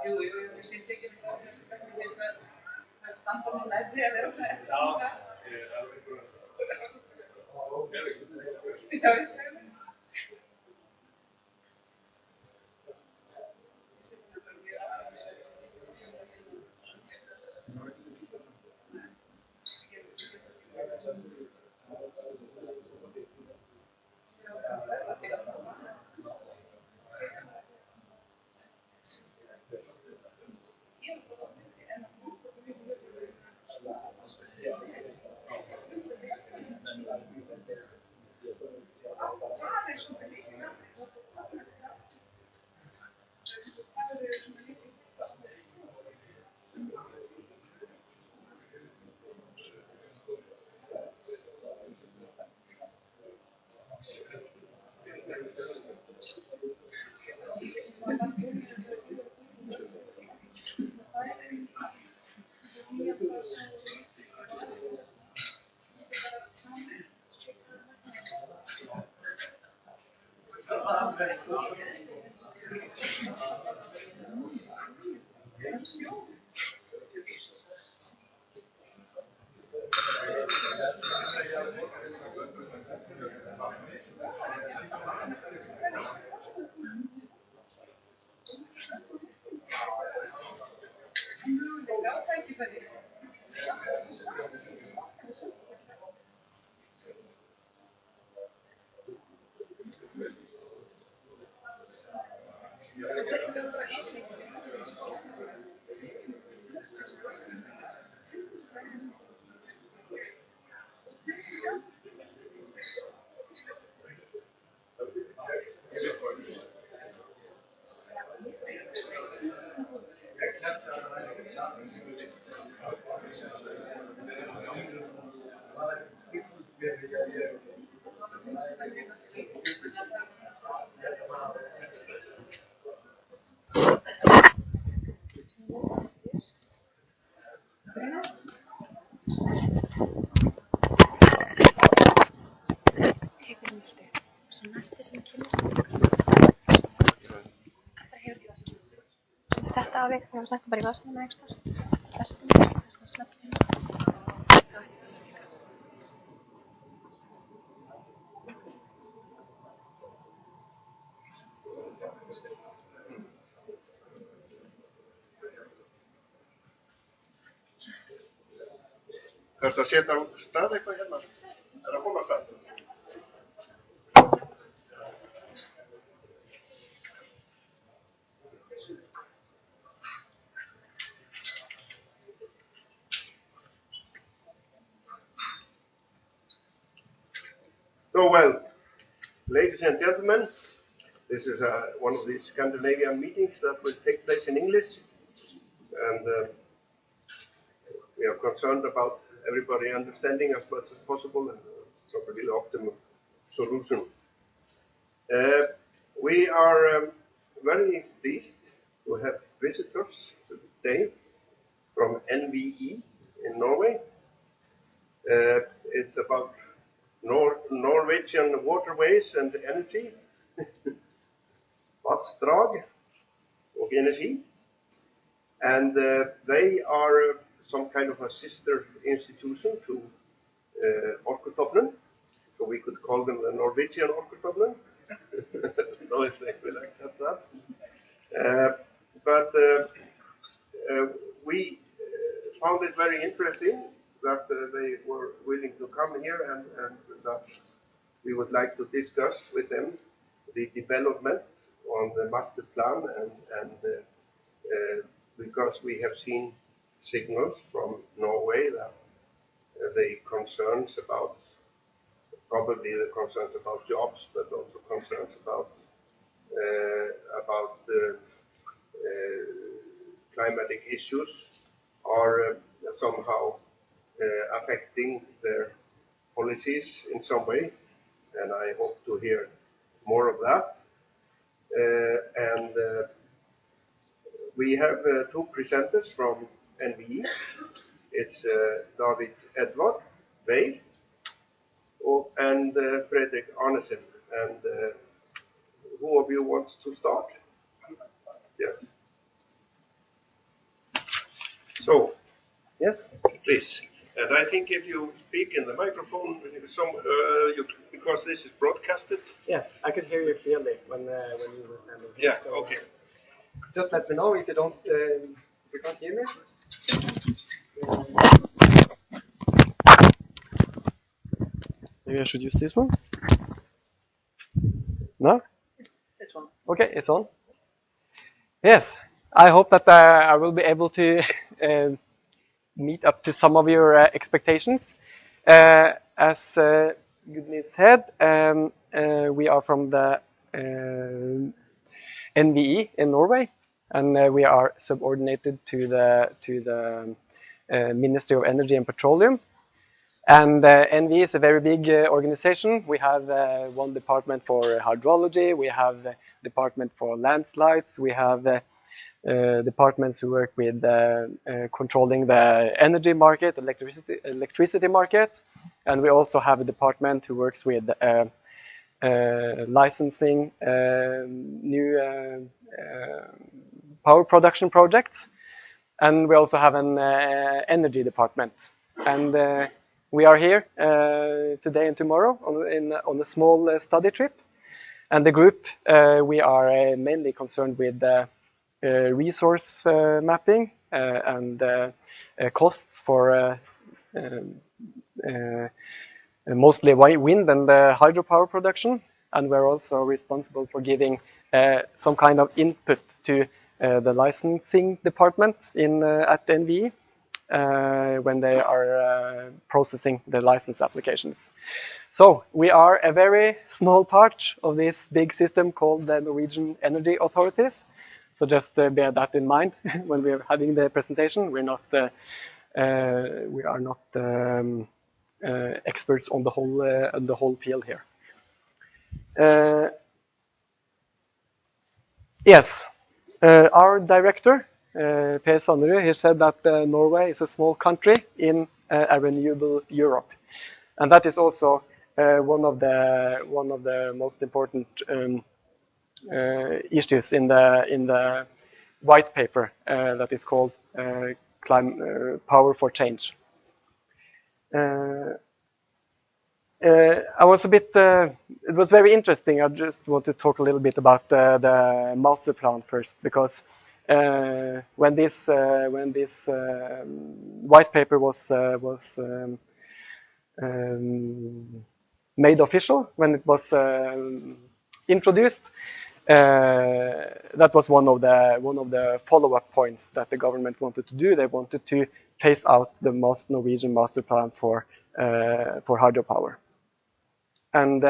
Jú, ég syns ekki að standa með nærri að vera ekki. Já, ég segi það. Næsti sem kemur bara hefur til vaskinn. Þetta á þig, þegar þetta bara í vaskinn með ekstra. Þessum, þessum smetlum. Þarftu að setja á stað eitthvað hérna? Er að koma á stað? So, well, ladies and gentlemen, this is one of these Scandinavian meetings that will take place in English, and we are concerned about everybody understanding as much as possible and probably the optimum solution. We are very pleased to have visitors today from NVE in Norway. It's about Norwegian waterways and energy, vatnsorku og energy, and they are some kind of a sister institution to Orkustofnunar, so we could call them the Norwegian Orkustofnunar. I don't know if they will accept that. But we found it very interesting that they were willing to come here and that we would like to discuss with them the development on the master plan, and because we have seen signals from Norway that the concerns about, probably the concerns about jobs, but also concerns about climatic issues are somehow affecting their policies in some way, and I hope to hear more of that. We have two presenters from NVE. It's David Edvard Weir and Fredrik Arnesen. And who of you wants to start? Yes. So, yes, please. And I think if you speak in the microphone, because this is broadcasted. yes, I could hear you clearly when you were standing here. Yeah. So, Okay. Just let me know if you don't, if you can't hear me. Maybe I should use this one. No? It's on. Okay, it's on. Yes, I hope that I will be able to meet up to some of your expectations. As Gudny said, we are from the NVE in Norway, and we are subordinated to the Ministry of Energy and Petroleum. And NVE is a very big organization. We have one department for hydrology, we have a department for landslides, we have departments who work with controlling the energy market, electricity market, and we also have a department who works with licensing new power production projects, and we also have an energy department. And we are here today and tomorrow on a small study trip, and the group we are mainly concerned with resource mapping and costs for mostly wind and hydropower production, and we're also responsible for giving some kind of input to the licensing department at NVE when they are processing the license applications. So we are a very small part of this big system called the Norwegian Energy Authorities. So just bear that in mind when we are having the presentation. We are not experts on the whole field here. Yes, our director Per Sanderud, he said that Norway is a small country in a renewable Europe, and that is also one of the most important issues in the white paper that is called Power for Change. I was a bit. It was very interesting. I just want to talk a little bit about the master plan first, because when this white paper was made official, when it was introduced, that was one of the follow-up points that the government wanted to do. They wanted to phase out the Norwegian master plan for hydropower. And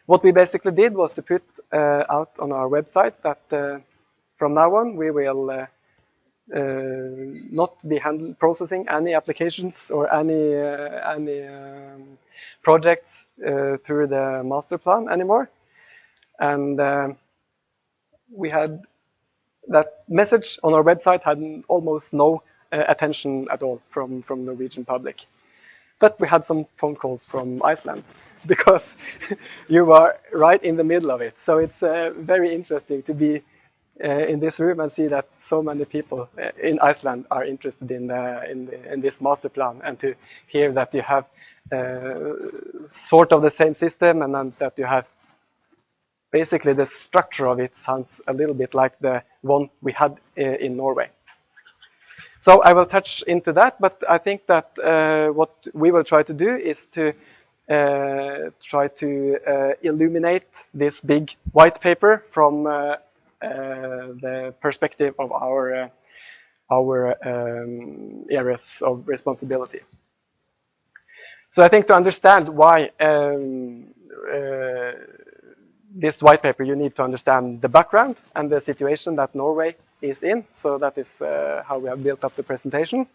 what we basically did was to put out on our website that from now on we will not be processing any applications or any projects through the master plan anymore. And we had that message on our website had almost no attention at all from Norwegian public. But we had some phone calls from Iceland because you are right in the middle of it. So it's very interesting to be in this room and see that so many people in Iceland are interested in this master plan, and to hear that you have sort of the same system, and then that you have basically the structure of it sounds a little bit like the one we had in Norway. So I will touch into that, but I think that what we will try to do is to try to illuminate this big white paper from the perspective of our areas of responsibility. So I think to understand why this white paper, you need to understand the background and the situation that Norway is in. So that is how we have built up the presentation.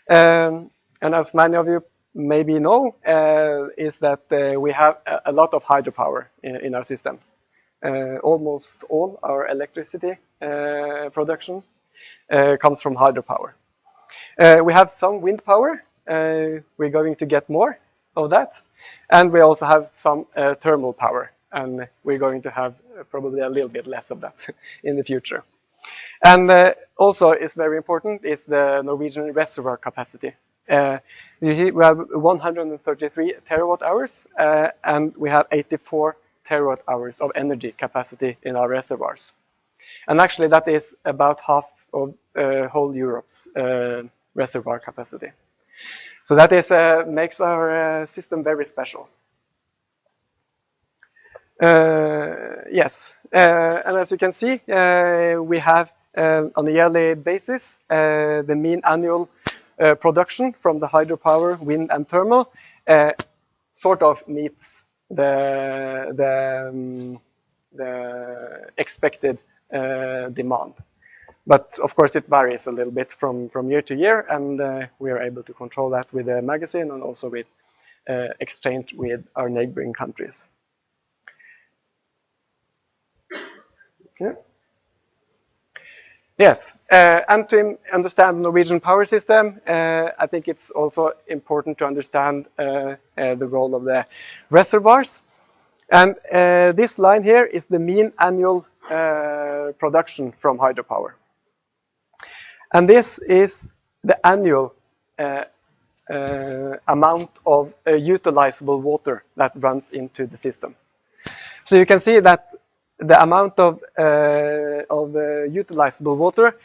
And as many of you maybe know, is that we have a lot of hydropower in our system. Almost all our electricity production comes from hydropower. We have some wind power. We're going to get more of that. And we also have some thermal power. And we're going to have probably a little bit less of that in the future. And also, it's very important, is the Norwegian reservoir capacity. We have 133 terawatt hours, and we have 84 terawatt hours of energy capacity in our reservoirs. And actually, that is about half of whole Europe's reservoir capacity. So that is makes our system very special. Yes, and as you can see, we have on a yearly basis the mean annual production from the hydropower, wind, and thermal sort of meets the expected demand. But of course, it varies a little bit from year to year, and we are able to control that with the magazine and also with exchange with our neighboring countries. Okay. Yes, and to understand the Norwegian power system, I think it's also important to understand the role of the reservoirs. And this line here is the mean annual production from hydropower. And this is the annual amount of utilizable water that runs into the system. So you can see that the amount of utilizable water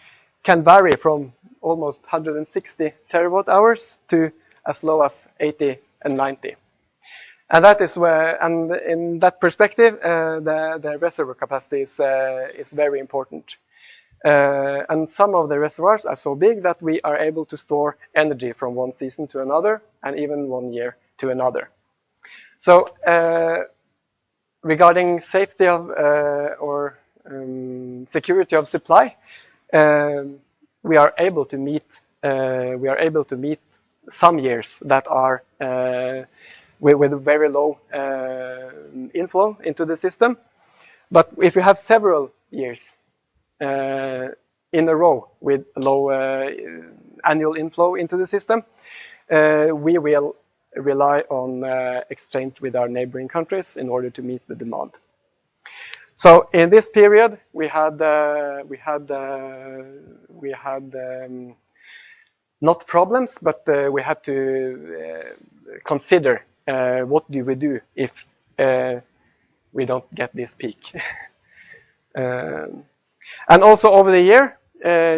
can vary from almost 160 terawatt hours to as low as 80 and 90. And that is where, and in that perspective, the reservoir capacity is very important. And some of the reservoirs are so big that we are able to store energy from one season to another, and even 1 year to another. So regarding safety of or security of supply, we are able to meet some years that are with a very low inflow into the system. But if you have several years in a row with low annual inflow into the system, we will rely on exchange with our neighboring countries in order to meet the demand. So in this period, we had not problems, but we had to consider what do we do if we don't get this peak. And also over the year,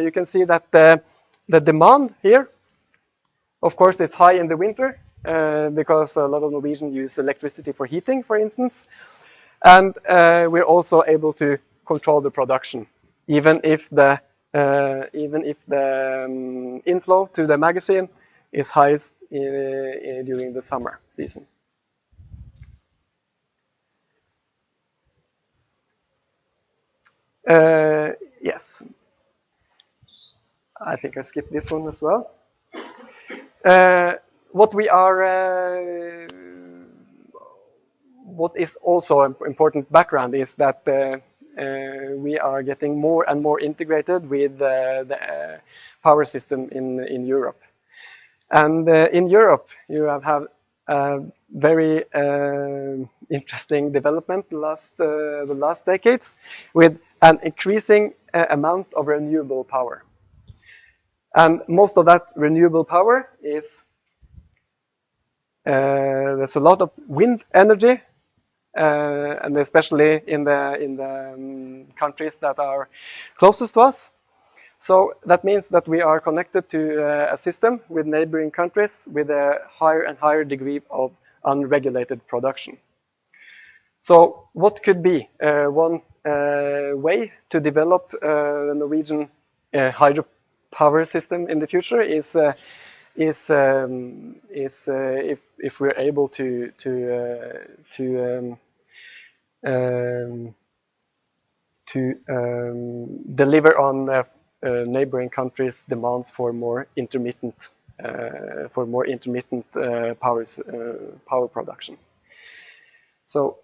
you can see that the demand here, of course, it's high in the winter because a lot of Norwegians use electricity for heating, for instance. And we're also able to control the production, even if the inflow to the magazine is highest during the summer season. Yes, I think I skipped this one as well. What is also an important background is that we are getting more and more integrated with the power system in Europe. And in Europe, you have had a very interesting development the last decades with an increasing amount of renewable power. And most of that renewable power is, there's a lot of wind energy, and especially in the countries that are closest to us. So that means that we are connected to a system with neighboring countries with a higher and higher degree of unregulated production. So what could be one way to develop the Norwegian hydropower system in the future is if we're able to deliver on neighboring countries' demands for more intermittent power production. So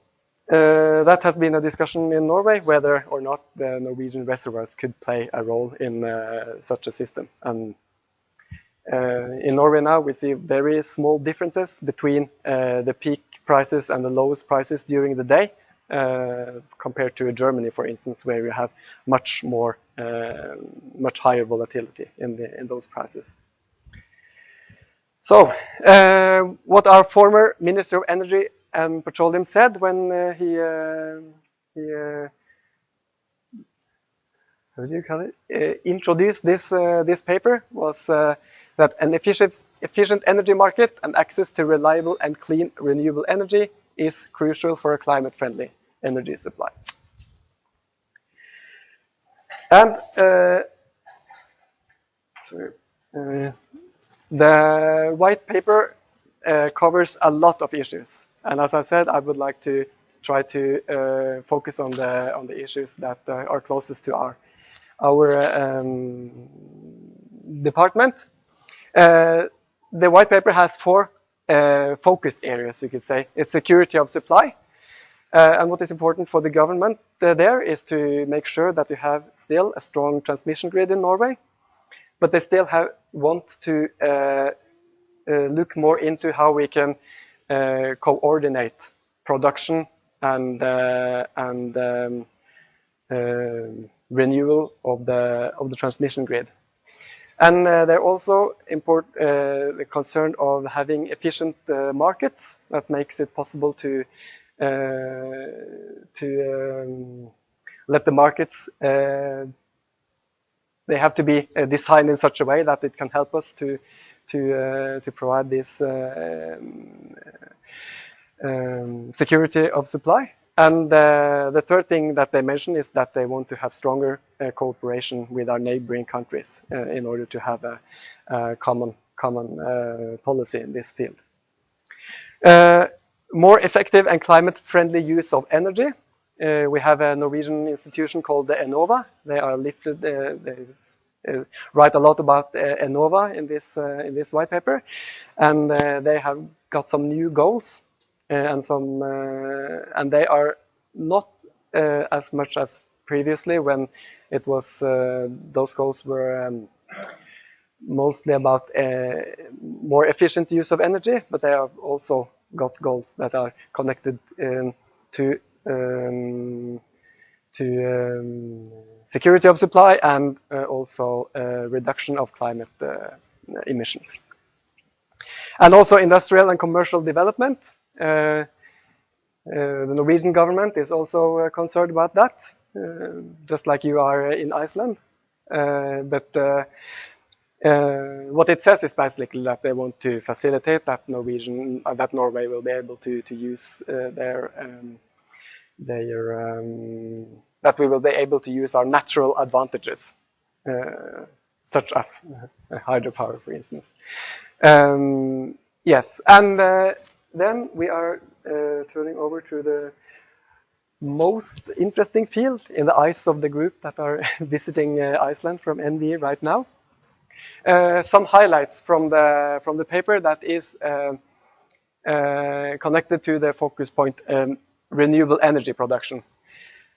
that has been a discussion in Norway whether or not the Norwegian reservoirs could play a role in such a system. And in Norway now we see very small differences between the peak prices and the lowest prices during the day compared to Germany, for instance, where you have much higher volatility in those prices. So what our former Minister of Energy and Petroleum said when he how do you call it? Introduced this paper was that an efficient energy market and access to reliable and clean renewable energy is crucial for a climate-friendly energy supply. And the white paper covers a lot of issues, and as I said, I would like to try to focus on the issues that are closest to our department. The white paper has 4 focus areas, you could say. It's security of supply, and what is important for the government there is to make sure that you have still a strong transmission grid in Norway, but they still want to look more into how we can coordinate production and renewal of the transmission grid. And they're also the concern of having efficient markets that makes it possible to let the markets. They have to be designed in such a way that it can help us to provide this security of supply. And the third thing that they mention is that they want to have stronger cooperation with our neighboring countries in order to have a common policy in this field. More effective and climate-friendly use of energy. We have a Norwegian institution called the Enova. They are lifted. They write a lot about Enova in this white paper, and they have got some new goals. And they are not as much as previously when it was those goals were mostly about more efficient use of energy, but they have also got goals that are connected to security of supply and also reduction of climate emissions, and also industrial and commercial development. The Norwegian government is also concerned about that, just like you are in Iceland. But what it says is basically that they want to facilitate that Norway will be able to use that we will be able to use our natural advantages, such as hydropower, for instance. Yes, and then we are turning over to the most interesting field in the eyes of the group that are visiting Iceland from NV right now. Some highlights from the paper that is connected to the focus point renewable energy production,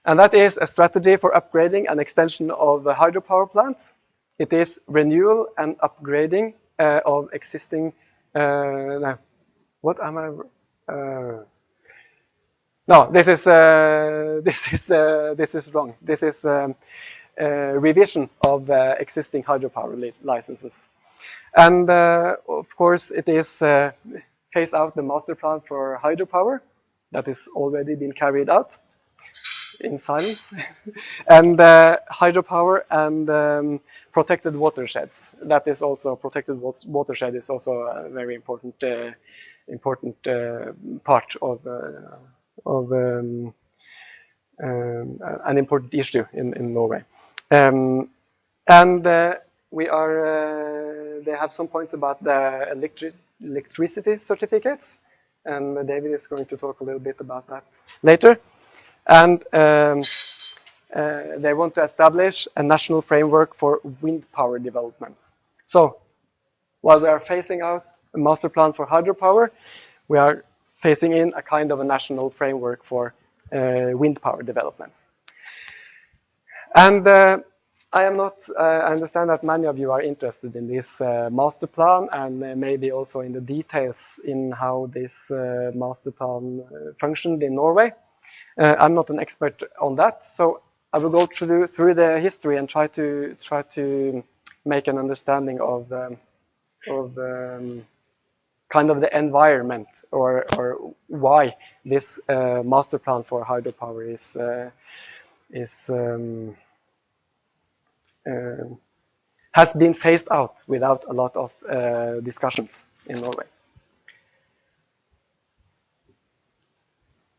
and that is a strategy for upgrading and extension of hydropower plants. It is renewal and upgrading of existing. What am I? No, this is wrong. This is revision of existing hydropower licenses, and of course it is phase out the master plan for hydropower that is already been carried out in silence, and hydropower and protected watersheds. That is also protected watershed is also a very important part of an important issue in Norway. We are. They have some points about the electricity certificates, and David is going to talk a little bit about that later. And they want to establish a national framework for wind power development. So, while we are phasing out a master plan for hydropower, we are phasing in a kind of a national framework for wind power developments. And I understand that many of you are interested in this master plan and maybe also in the details in how this master plan functioned in Norway. I'm not an expert on that, so I will go through the history and try to make an understanding of kind of the environment or why this master plan for hydropower has been phased out without a lot of discussions in Norway.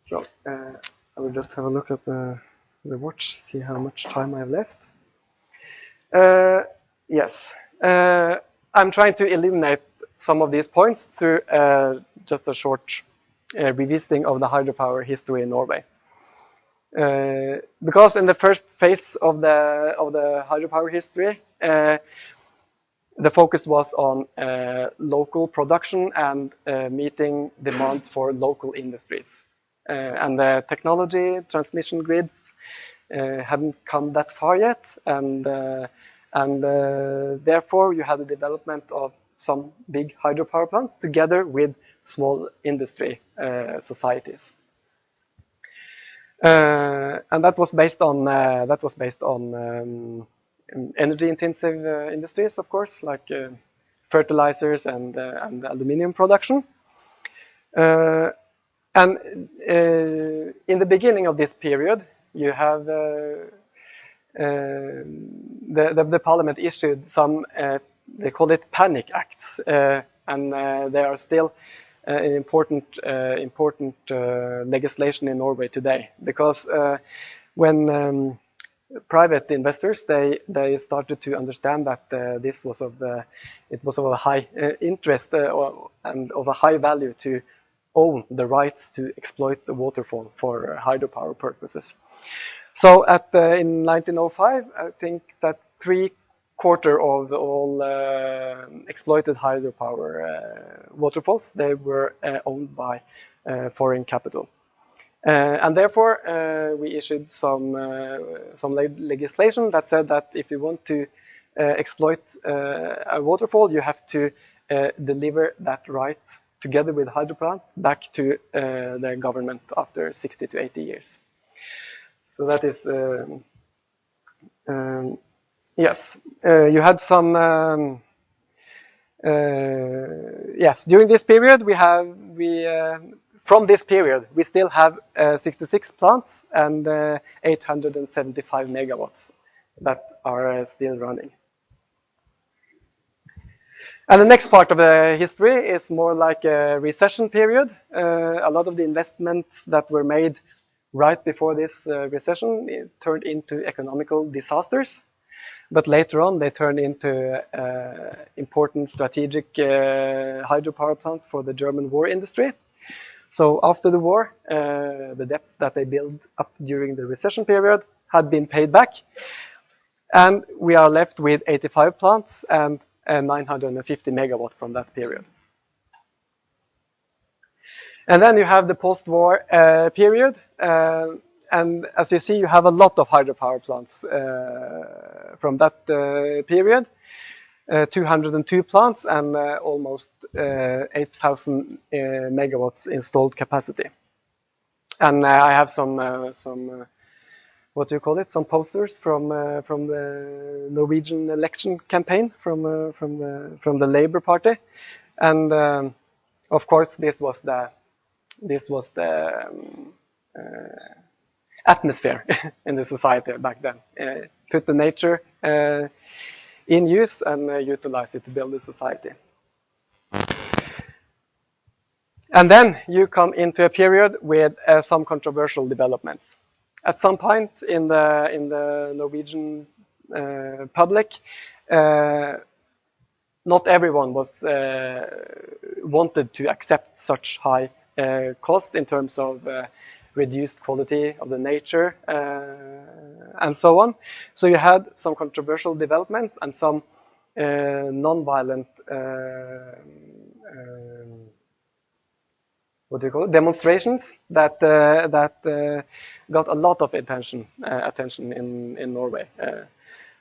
So I will just have a look at the watch, see how much time I have left. Yes, I'm trying to eliminate some of these points through just a short revisiting of the hydropower history in Norway. Because in the first phase of the hydropower history, the focus was on local production and meeting demands for local industries. And the technology, transmission grids hadn't come that far yet, and therefore you had the development of some big hydropower plants together with small industry societies. And that was based on energy-intensive industries, of course, like fertilizers and aluminium production. And in the beginning of this period, you have the parliament issued some, they call it panic acts, and they are still an important legislation in Norway today, because when private investors they started to understand that this was it was of a high interest and of a high value to own the rights to exploit the waterfall for hydropower purposes. So in 1905, I think that 3/4 of all exploited hydropower waterfalls, they were owned by foreign capital. And therefore, we issued some legislation that said that if you want to exploit a waterfall, you have to deliver that right together with hydro plant back to the government after 60 to 80 years. So that is, yes, you had some, yes, during this period from this period, we still have 66 plants and 875 megawatts that are still running. And the next part of the history is more like a recession period. A lot of the investments that were made right before this recession turned into economical disasters. But later on, they turned into important strategic hydropower plants for the German war industry. So after the war, the debts that they built up during the recession period had been paid back. And we are left with 85 plants and 950 megawatt from that period. And then you have the post-war period. And as you see, you have a lot of hydropower plants from that period. 202 plants and almost 8,000 megawatts installed capacity. And I have some what do you call it? Some posters from the Norwegian election campaign from the Labour Party, and of course this was the atmosphere in the society back then. Put the nature in use and utilize it to build a society. And then you come into a period with some controversial developments. at some point in the Norwegian public, not everyone was wanted to accept such high cost in terms of reduced quality of the nature and so on. So you had some controversial developments and some non-violent what do you call it? Demonstrations that got a lot of attention in Norway.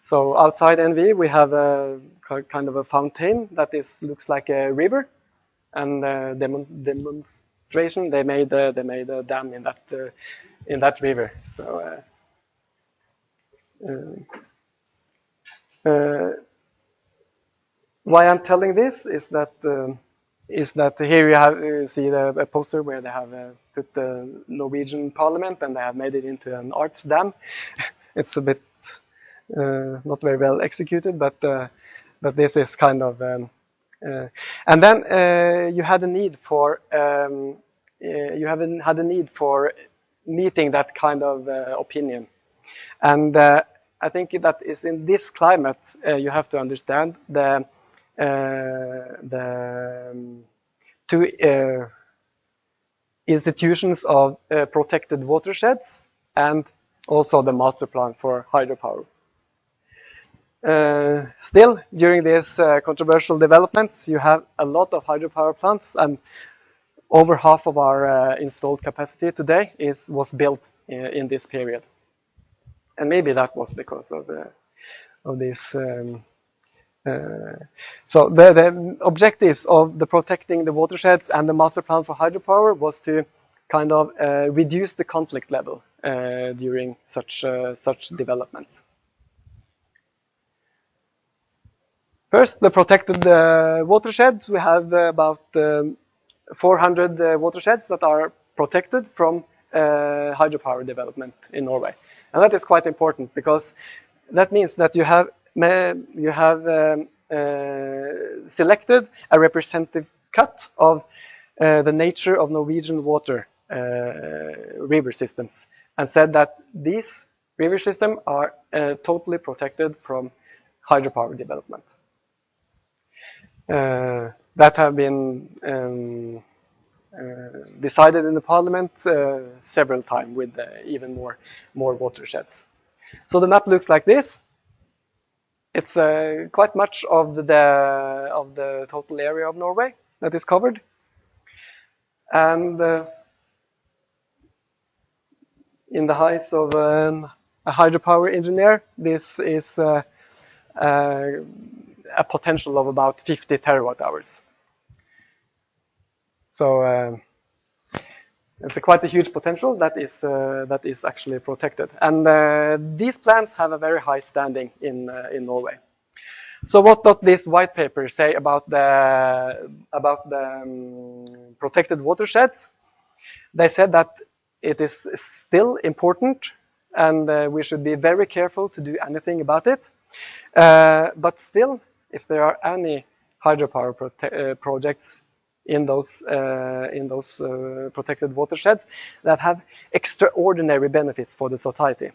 So outside NV we have a kind of a fountain that looks like a river, and demonstration they made a dam in that river. So why I'm telling this is that here you see a poster where they have put the Norwegian Parliament and they have made it into an art dam. It's a bit not very well executed, but this is kind of and then you had a need for meeting that kind of opinion, and I think that is in this climate you have to understand the two institutions of protected watersheds and also the master plan for hydropower. Still, during these controversial developments, you have a lot of hydropower plants, and over half of our installed capacity today was built in this period. And maybe that was because of this. So the objectives of the protecting the watersheds and the master plan for hydropower was to kind of reduce the conflict level during such developments. First, the protected watersheds. We have about 400 watersheds that are protected from hydropower development in Norway, and that is quite important because that means that you have selected a representative cut of the nature of Norwegian water river systems, and said that these river systems are totally protected from hydropower development. That have been decided in the parliament several times with even more watersheds. So the map looks like this. It's quite much of the total area of Norway that is covered, and in the eyes of a hydropower engineer, this is a potential of about 50 terawatt hours. So it's quite a huge potential that is actually protected, and these plants have a very high standing in Norway. So what does this white paper say about the protected watersheds? They said that it is still important, and we should be very careful to do anything about it. But still, if there are any hydropower projects in those protected watersheds that have extraordinary benefits for the society,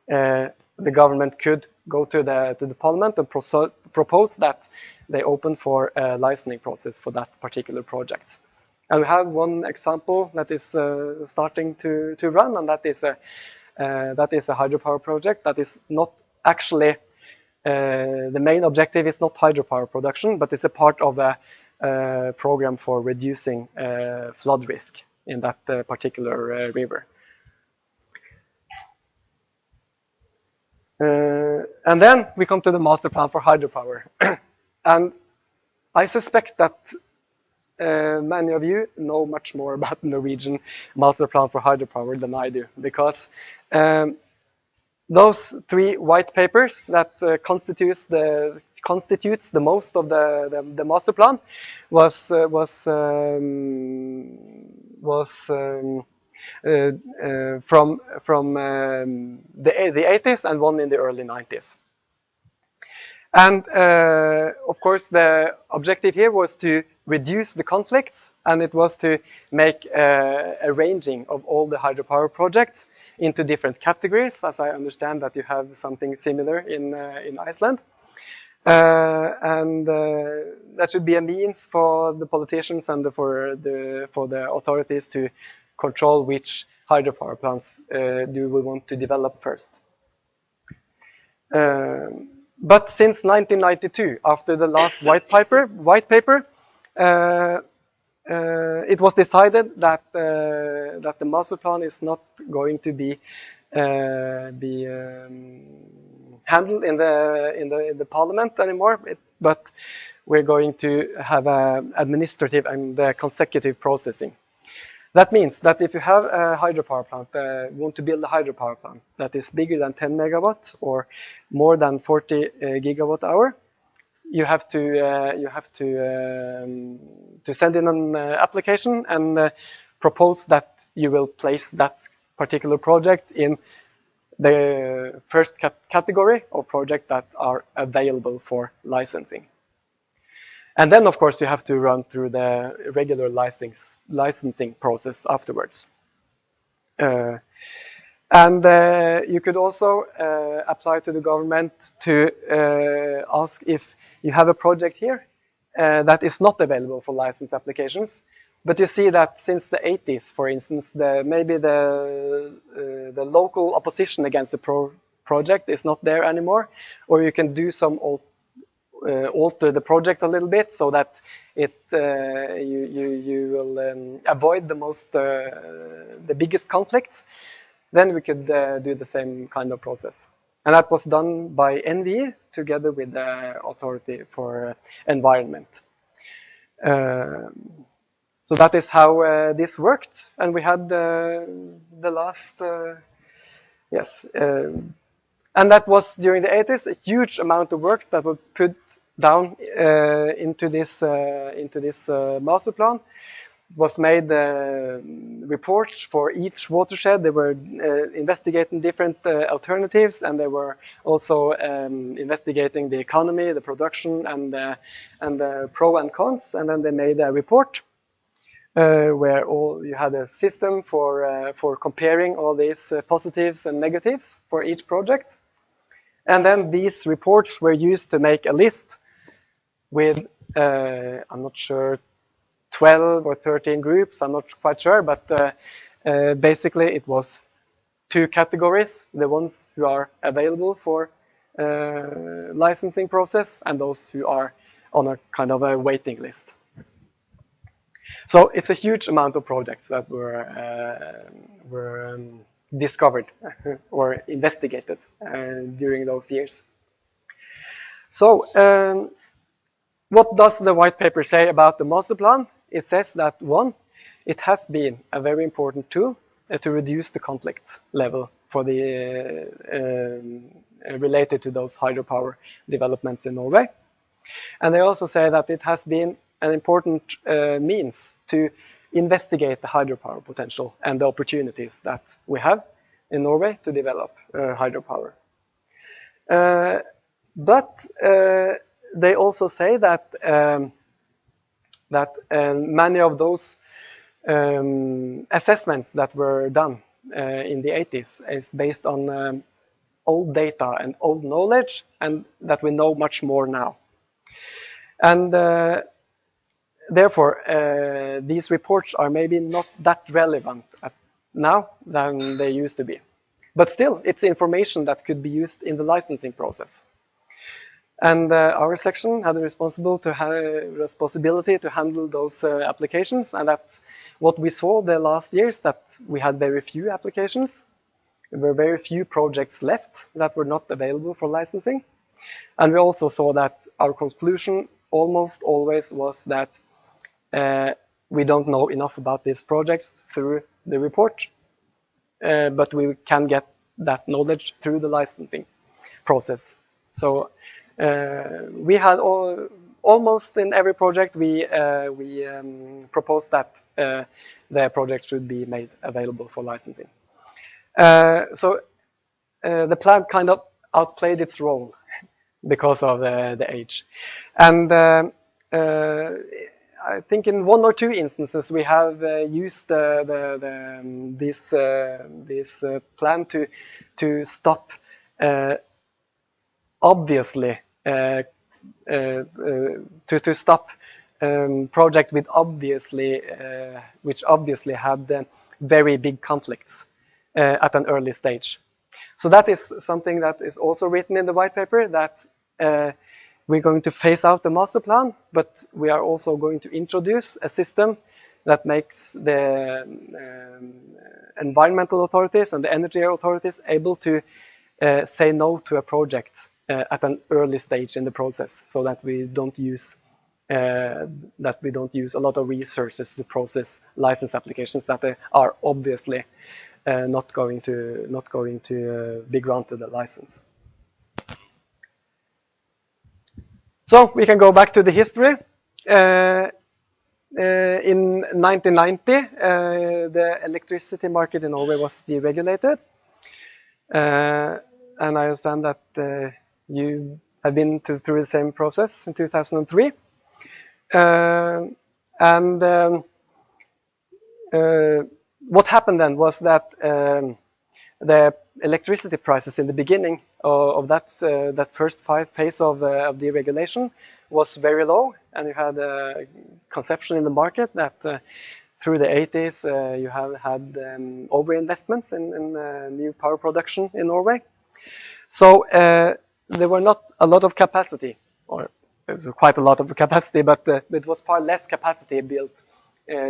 the government could go to the parliament and propose that they open for a licensing process for that particular project. And we have one example that is starting to run, and that is a hydropower project that is not actually the main objective is not hydropower production, but it's a part of a program for reducing flood risk in that particular river. And then we come to the master plan for hydropower. And I suspect that many of you know much more about the Norwegian master plan for hydropower than I do, because those three white papers that constitutes the most of the master plan was from the 80s and one in the early 90s. And of course, the objective here was to reduce the conflicts, and it was to make a ranging of all the hydropower projects into different categories, as I understand that you have something similar in Iceland. That should be a means for the politicians and for the authorities to control which hydropower plants do we want to develop first. But since 1992, after the last white paper, it was decided that the master plan is not going to be handled in the parliament anymore, but we're going to have administrative and consecutive processing. That means that if you have a hydropower plant, want to build a hydropower plant that is bigger than 10 megawatts or more than 40 gigawatt hour, you have to send in an application and propose that you will place that particular project in the first category of projects that are available for licensing. And then, of course, you have to run through the regular licensing process afterwards. You could also apply to the government to ask if you have a project here that is not available for license applications. But you see that since the 80s, for instance, maybe the local opposition against the project is not there anymore, or you can do some alter the project a little bit so that you will avoid the biggest conflicts. Then we could do the same kind of process, and that was done by NVE together with the Authority for Environment. So that is how this worked, and we had the last and that was during the 80s, a huge amount of work that was put down into this master plan. It was made reports for each watershed. They were investigating different alternatives, and they were also investigating the economy, the production, and the pro and cons. And then they made a report where you had a system for comparing all these positives and negatives for each project. And then these reports were used to make a list with, I'm not sure, 12 or 13 groups, I'm not quite sure, but basically it was 2 categories, the ones who are available for licensing process and those who are on a kind of a waiting list. So it's a huge amount of projects that were discovered or investigated during those years. So what does the white paper say about the master plan? It says that, 1, it has been a very important tool to reduce the conflict level for the related to those hydropower developments in Norway. And they also say that it has been an important means to investigate the hydropower potential and the opportunities that we have in Norway to develop hydropower. But they also say that many of those assessments that were done in the 80s is based on old data and old knowledge, and that we know much more now. And therefore, these reports are maybe not that relevant now than they used to be. But still, it's information that could be used in the licensing process. And our section had the responsibility to handle those applications, and that's what we saw the last years, that we had very few applications. There were very few projects left that were not available for licensing. And we also saw that our conclusion almost always was that we don't know enough about these projects through the report, but we can get that knowledge through the licensing process. So we had almost in every project we proposed that the project should be made available for licensing. So the plan kind of outplayed its role because of the age. And I think in 1 or 2 instances we have used this plan to stop obviously to stop project with obviously which obviously had very big conflicts at an early stage. So that is something that is also written in the white paper, that we're going to phase out the master plan, but we are also going to introduce a system that makes the environmental authorities and the energy authorities able to say no to a project at an early stage in the process, so that we don't use a lot of resources to process license applications that are obviously not going to be granted a license. So we can go back to the history. In 1990, the electricity market in Norway was deregulated. And I understand that you have been through the same process in 2003. What happened then was that the electricity prices in the beginning of that first phase of deregulation was very low, and you had a conception in the market that through the 80s you have had overinvestments in new power production in Norway. So there were not a lot of capacity, or it was quite a lot of capacity, but it was far less capacity built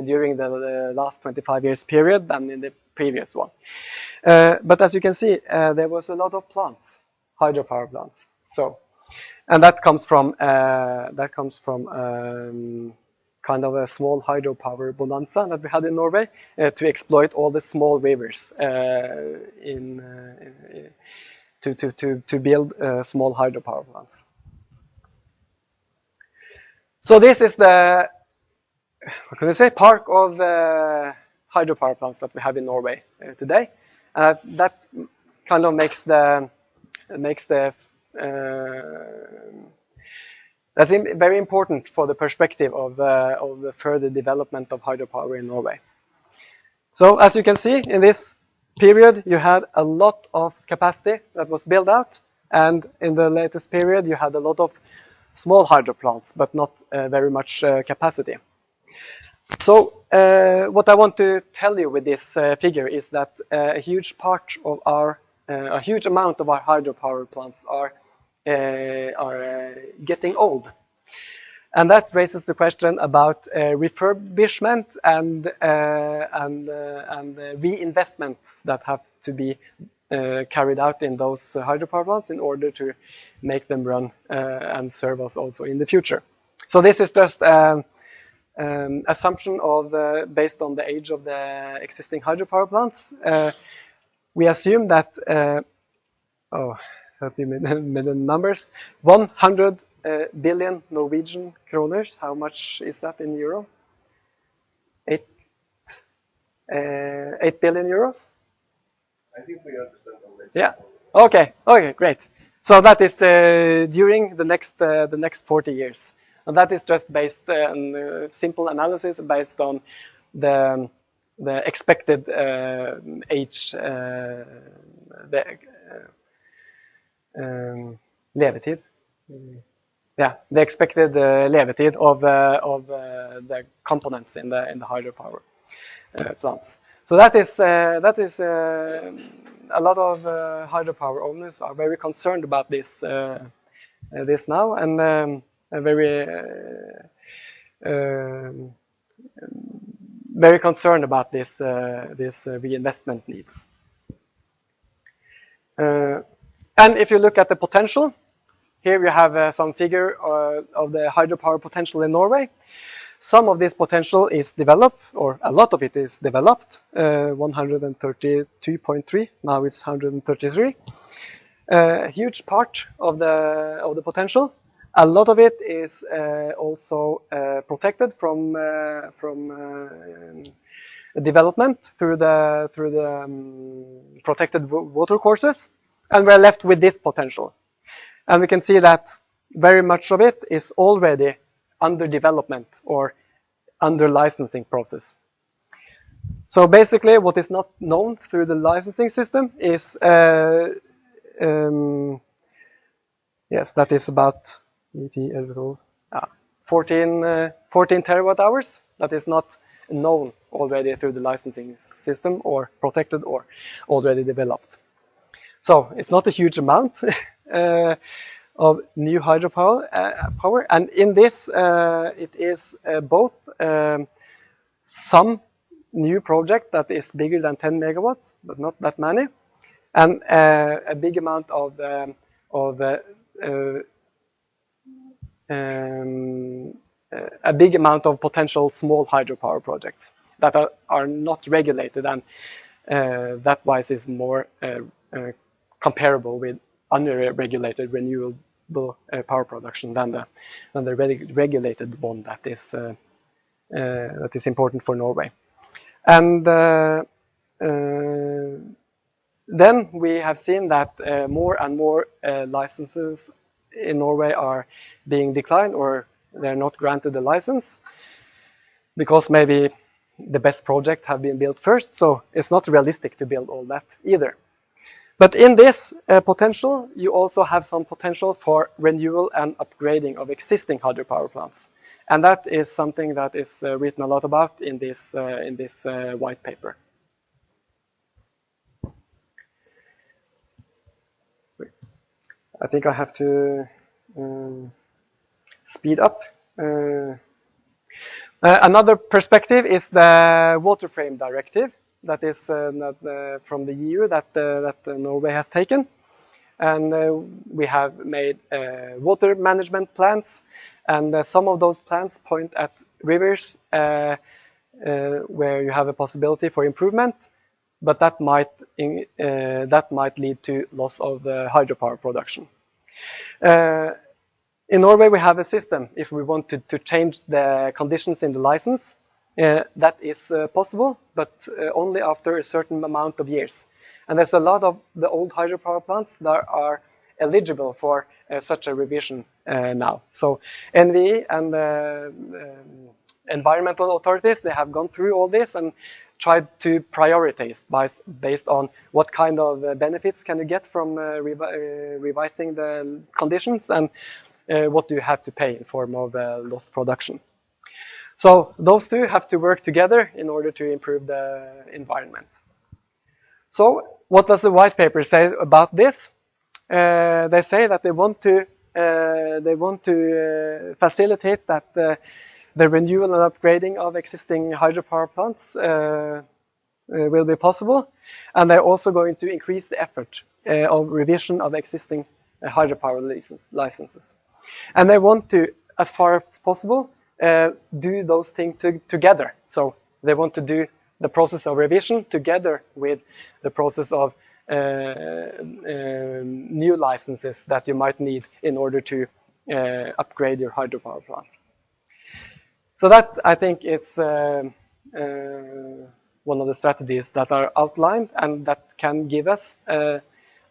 during the last 25 years period than in the previous one. But as you can see, there was a lot of plants, hydropower plants. So, and that comes from kind of a small hydropower bonanza that we had in Norway to exploit all the small rivers to build small hydropower plants. So this is the, what can I say, park of hydropower plants that we have in Norway today. That kind of makes that's very important for the perspective of the further development of hydropower in Norway. So as you can see, in this period you had a lot of capacity that was built out, and in the latest period you had a lot of small hydro plants, but not very much capacity. So what I want to tell you with this figure is that a huge amount of our hydropower plants are getting old, and that raises the question about refurbishment and reinvestments that have to be carried out in those hydropower plants in order to make them run and serve us also in the future. So this is just assumption of based on the age of the existing hydropower plants. We assume that help me with the numbers. 100 billion Norwegian kroners. How much is that in euro? 8 billion euros. I think we understand already. Yeah. Okay. Okay. Great. So that is during the next 40 years. And that is just based on simple analysis based on the expected age, levetid. Yeah, the expected levetid of the components in the hydropower plants. So that is a lot of hydropower owners are very concerned about this now, and very concerned about this reinvestment needs. And if you look at the potential, here you have some figure of the hydropower potential in Norway. Some of this potential is developed, or a lot of it is developed. 132.3. Now it's 133. A huge part of the potential. A lot of it is also protected from development through the protected water courses, and we're left with this potential. And we can see that very much of it is already under development or under licensing process. So basically, what is not known through the licensing system is, yes, that is about 14 terawatt hours. That is not known already through the licensing system, or protected, or already developed. So it's not a huge amount of new hydropower, power. And in this, it is both some new project that is bigger than 10 megawatts, but not that many, and a big amount of potential small hydropower projects that are not regulated, and that wise is more comparable with unregulated renewable power production than the regulated one that is important for Norway. And then we have seen that more and more licenses in Norway are being declined, or they're not granted a license because maybe the best project have been built first, so it's not realistic to build all that either. But in this potential, you also have some potential for renewal and upgrading of existing hydropower plants. And that is something that is written a lot about in this white paper. I think I have to speed up. Another perspective is the Water Frame Directive that is from the EU that Norway has taken. And we have made water management plans, and some of those plans point at rivers where you have a possibility for improvement, but that might lead to loss of hydropower production. In Norway, we have a system. If we wanted to change the conditions in the license, that is possible, but only after a certain amount of years. And there's a lot of the old hydropower plants that are eligible for such a revision now. So NVE and environmental authorities, they have gone through all this and tried to prioritize based on what kind of benefits can you get from revising the conditions, and what do you have to pay in form of lost production. So those two have to work together in order to improve the environment. So what does the white paper say about this? They say that they want to facilitate that the renewal and upgrading of existing hydropower plants will be possible, and they're also going to increase the effort of revision of existing hydropower licenses. And they want to, as far as possible, do those things together. So they want to do the process of revision together with the process of new licenses that you might need in order to upgrade your hydropower plants. So that, I think, it's one of the strategies that are outlined and that can give us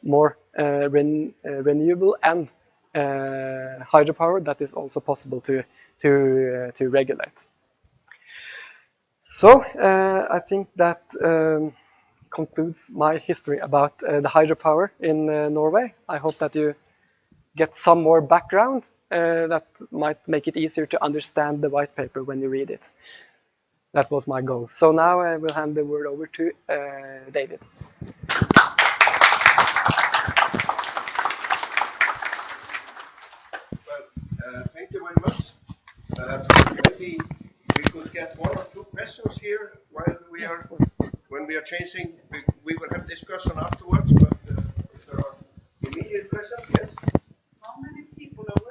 more renewable and hydropower that is also possible to regulate. So I think that concludes my history about the hydropower in Norway. I hope that you get some more background that might make it easier to understand the white paper when you read it. That was my goal. So now I will hand the word over to David. Well, thank you very much. Maybe we could get one or two questions here while when we are changing. We will have discussion afterwards, but if there are immediate questions, yes. How many people are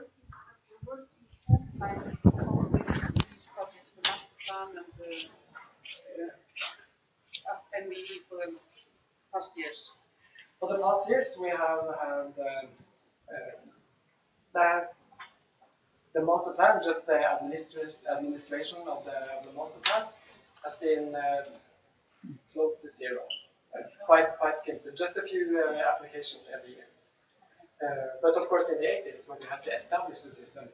working full-time on these projects, the master plan and the NVE for the past years? For the past years, we have had the master plan, just the administration of the master plan, has been close to zero. It's quite simple, just a few applications every year. But of course, in the 80s, when you had to establish the system,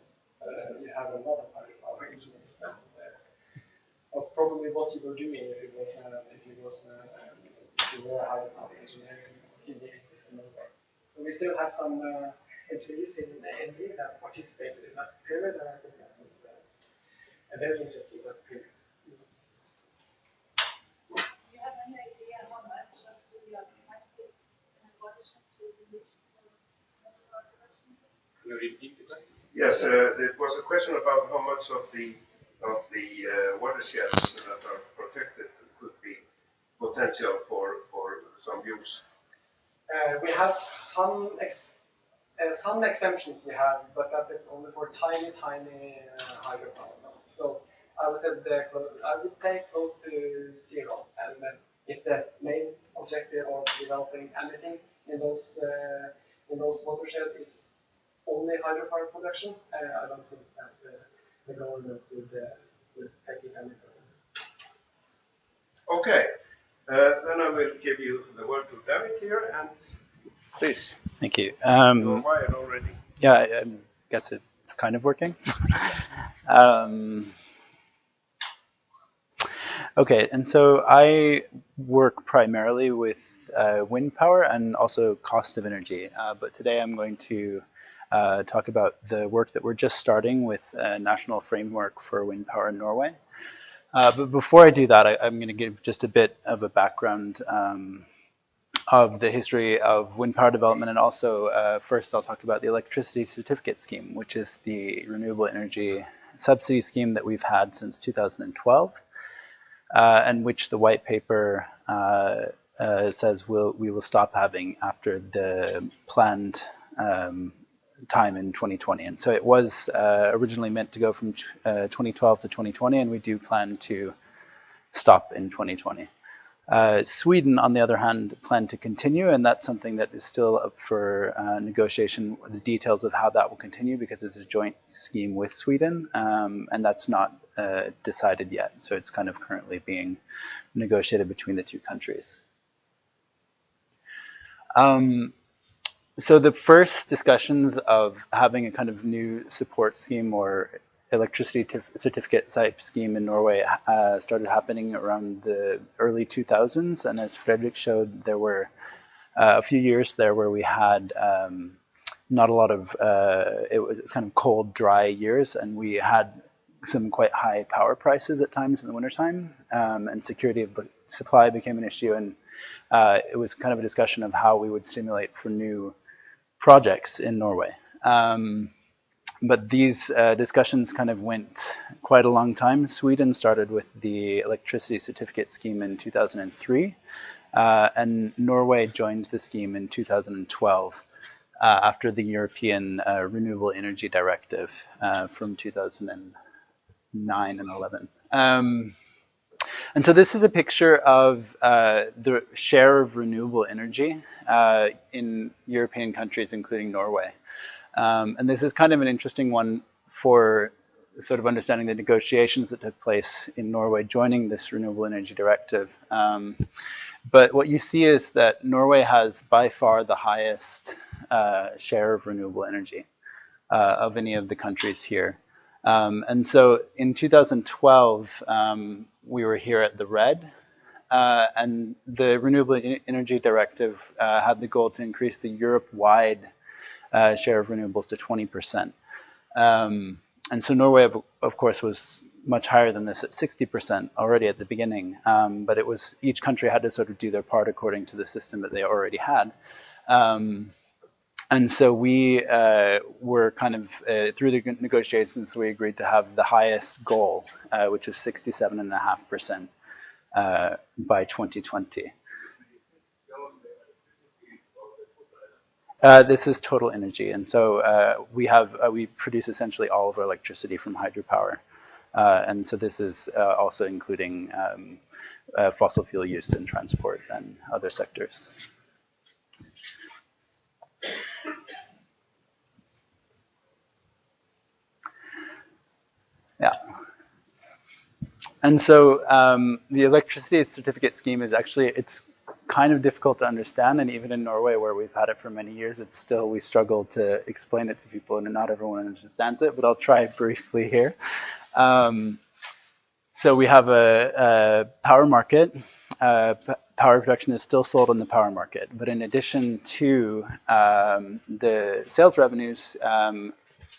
you have a lot of hydropower engineers That's probably what you were doing if you were a hydropower engineer in the 80s in Norway. So we still have some employees in NV that participated in that period, and I think that was a very interesting period. Do you have any idea how much of the plastic watersheds will be used for water production? Can you repeat the question? Yes, it was a question about how much of the watersheds that are protected could be potential for some use. We have some exemptions we have, but that is only for tiny hydropower plants. So I would say close to zero. And if the main objective of developing anything in those watersheds is only hydropower production, I don't think that the government would take it any further. Okay, then I will give you the word to David here, and please. Thank you. You're wired already. Yeah, I guess it's kind of working. Okay, and so I work primarily with wind power and also cost of energy. But today I'm going to talk about the work that we're just starting with a national framework for wind power in Norway. But before I do that, I'm going to give just a bit of a background of the history of wind power development, and also first I'll talk about the electricity certificate scheme, which is the renewable energy subsidy scheme that we've had since 2012, and which the white paper says we will stop having after the planned time in 2020. And so it was originally meant to go from 2012 to 2020, and we do plan to stop in 2020. Sweden, on the other hand, plan to continue, and that's something that is still up for negotiation, the details of how that will continue, because it's a joint scheme with Sweden, and that's not decided yet. So it's kind of currently being negotiated between the two countries. So the first discussions of having a kind of new support scheme or electricity certificate type scheme in Norway started happening around the early 2000s. And as Fredrik showed, there were a few years there where we had not a lot of, it was kind of cold, dry years, and we had some quite high power prices at times in the wintertime, and security of supply became an issue. And it was kind of a discussion of how we would stimulate for new projects in Norway. But these discussions kind of went quite a long time. Sweden started with the electricity certificate scheme in 2003, and Norway joined the scheme in 2012 after the European Renewable Energy Directive from 2009 and 11. And so this is a picture of the share of renewable energy in European countries, including Norway. And this is kind of an interesting one for sort of understanding the negotiations that took place in Norway joining this Renewable Energy Directive. But what you see is that Norway has by far the highest share of renewable energy of any of the countries here. And so in 2012, we were here at the red, and the Renewable Energy Directive had the goal to increase the Europe-wide share of renewables to 20%. And so Norway, of course, was much higher than this at 60% already at the beginning. But it was, each country had to sort of do their part according to the system that they already had. And so we were kind of, through the negotiations, we agreed to have the highest goal, which was 67.5% by 2020. This is total energy, and so we produce essentially all of our electricity from hydropower, and so this is also including fossil fuel use in transport and other sectors. Yeah. And so the electricity certificate scheme is actually, it's kind of difficult to understand, and even in Norway, where we've had it for many years, it's still, we struggle to explain it to people, and not everyone understands it, but I'll try briefly here. So we have a power market. Power production is still sold on the power market, but in addition to the sales revenues,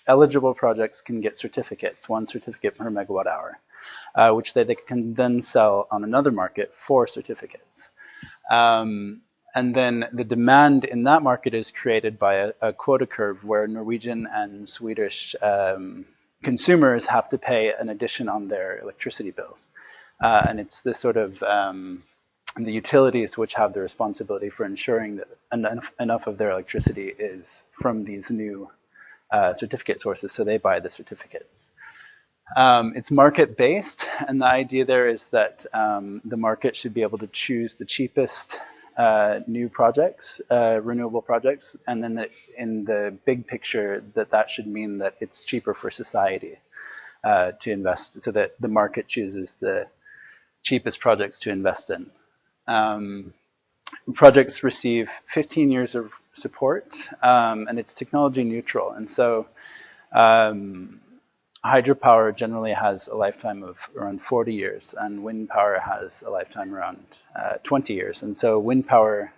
eligible projects can get certificates, 1 certificate per megawatt hour, which they can then sell on another market for certificates. And then the demand in that market is created by a quota curve where Norwegian and Swedish consumers have to pay an addition on their electricity bills. And it's this sort of the utilities which have the responsibility for ensuring that enough of their electricity is from these new certificate sources, so they buy the certificates. It's market-based, and the idea there is that the market should be able to choose the cheapest new projects, renewable projects, and then in the big picture that should mean that it's cheaper for society to invest, so that the market chooses the cheapest projects to invest in. Projects receive 15 years of support, and it's technology neutral. And so hydropower generally has a lifetime of around 40 years, and wind power has a lifetime around 20 years. And so wind power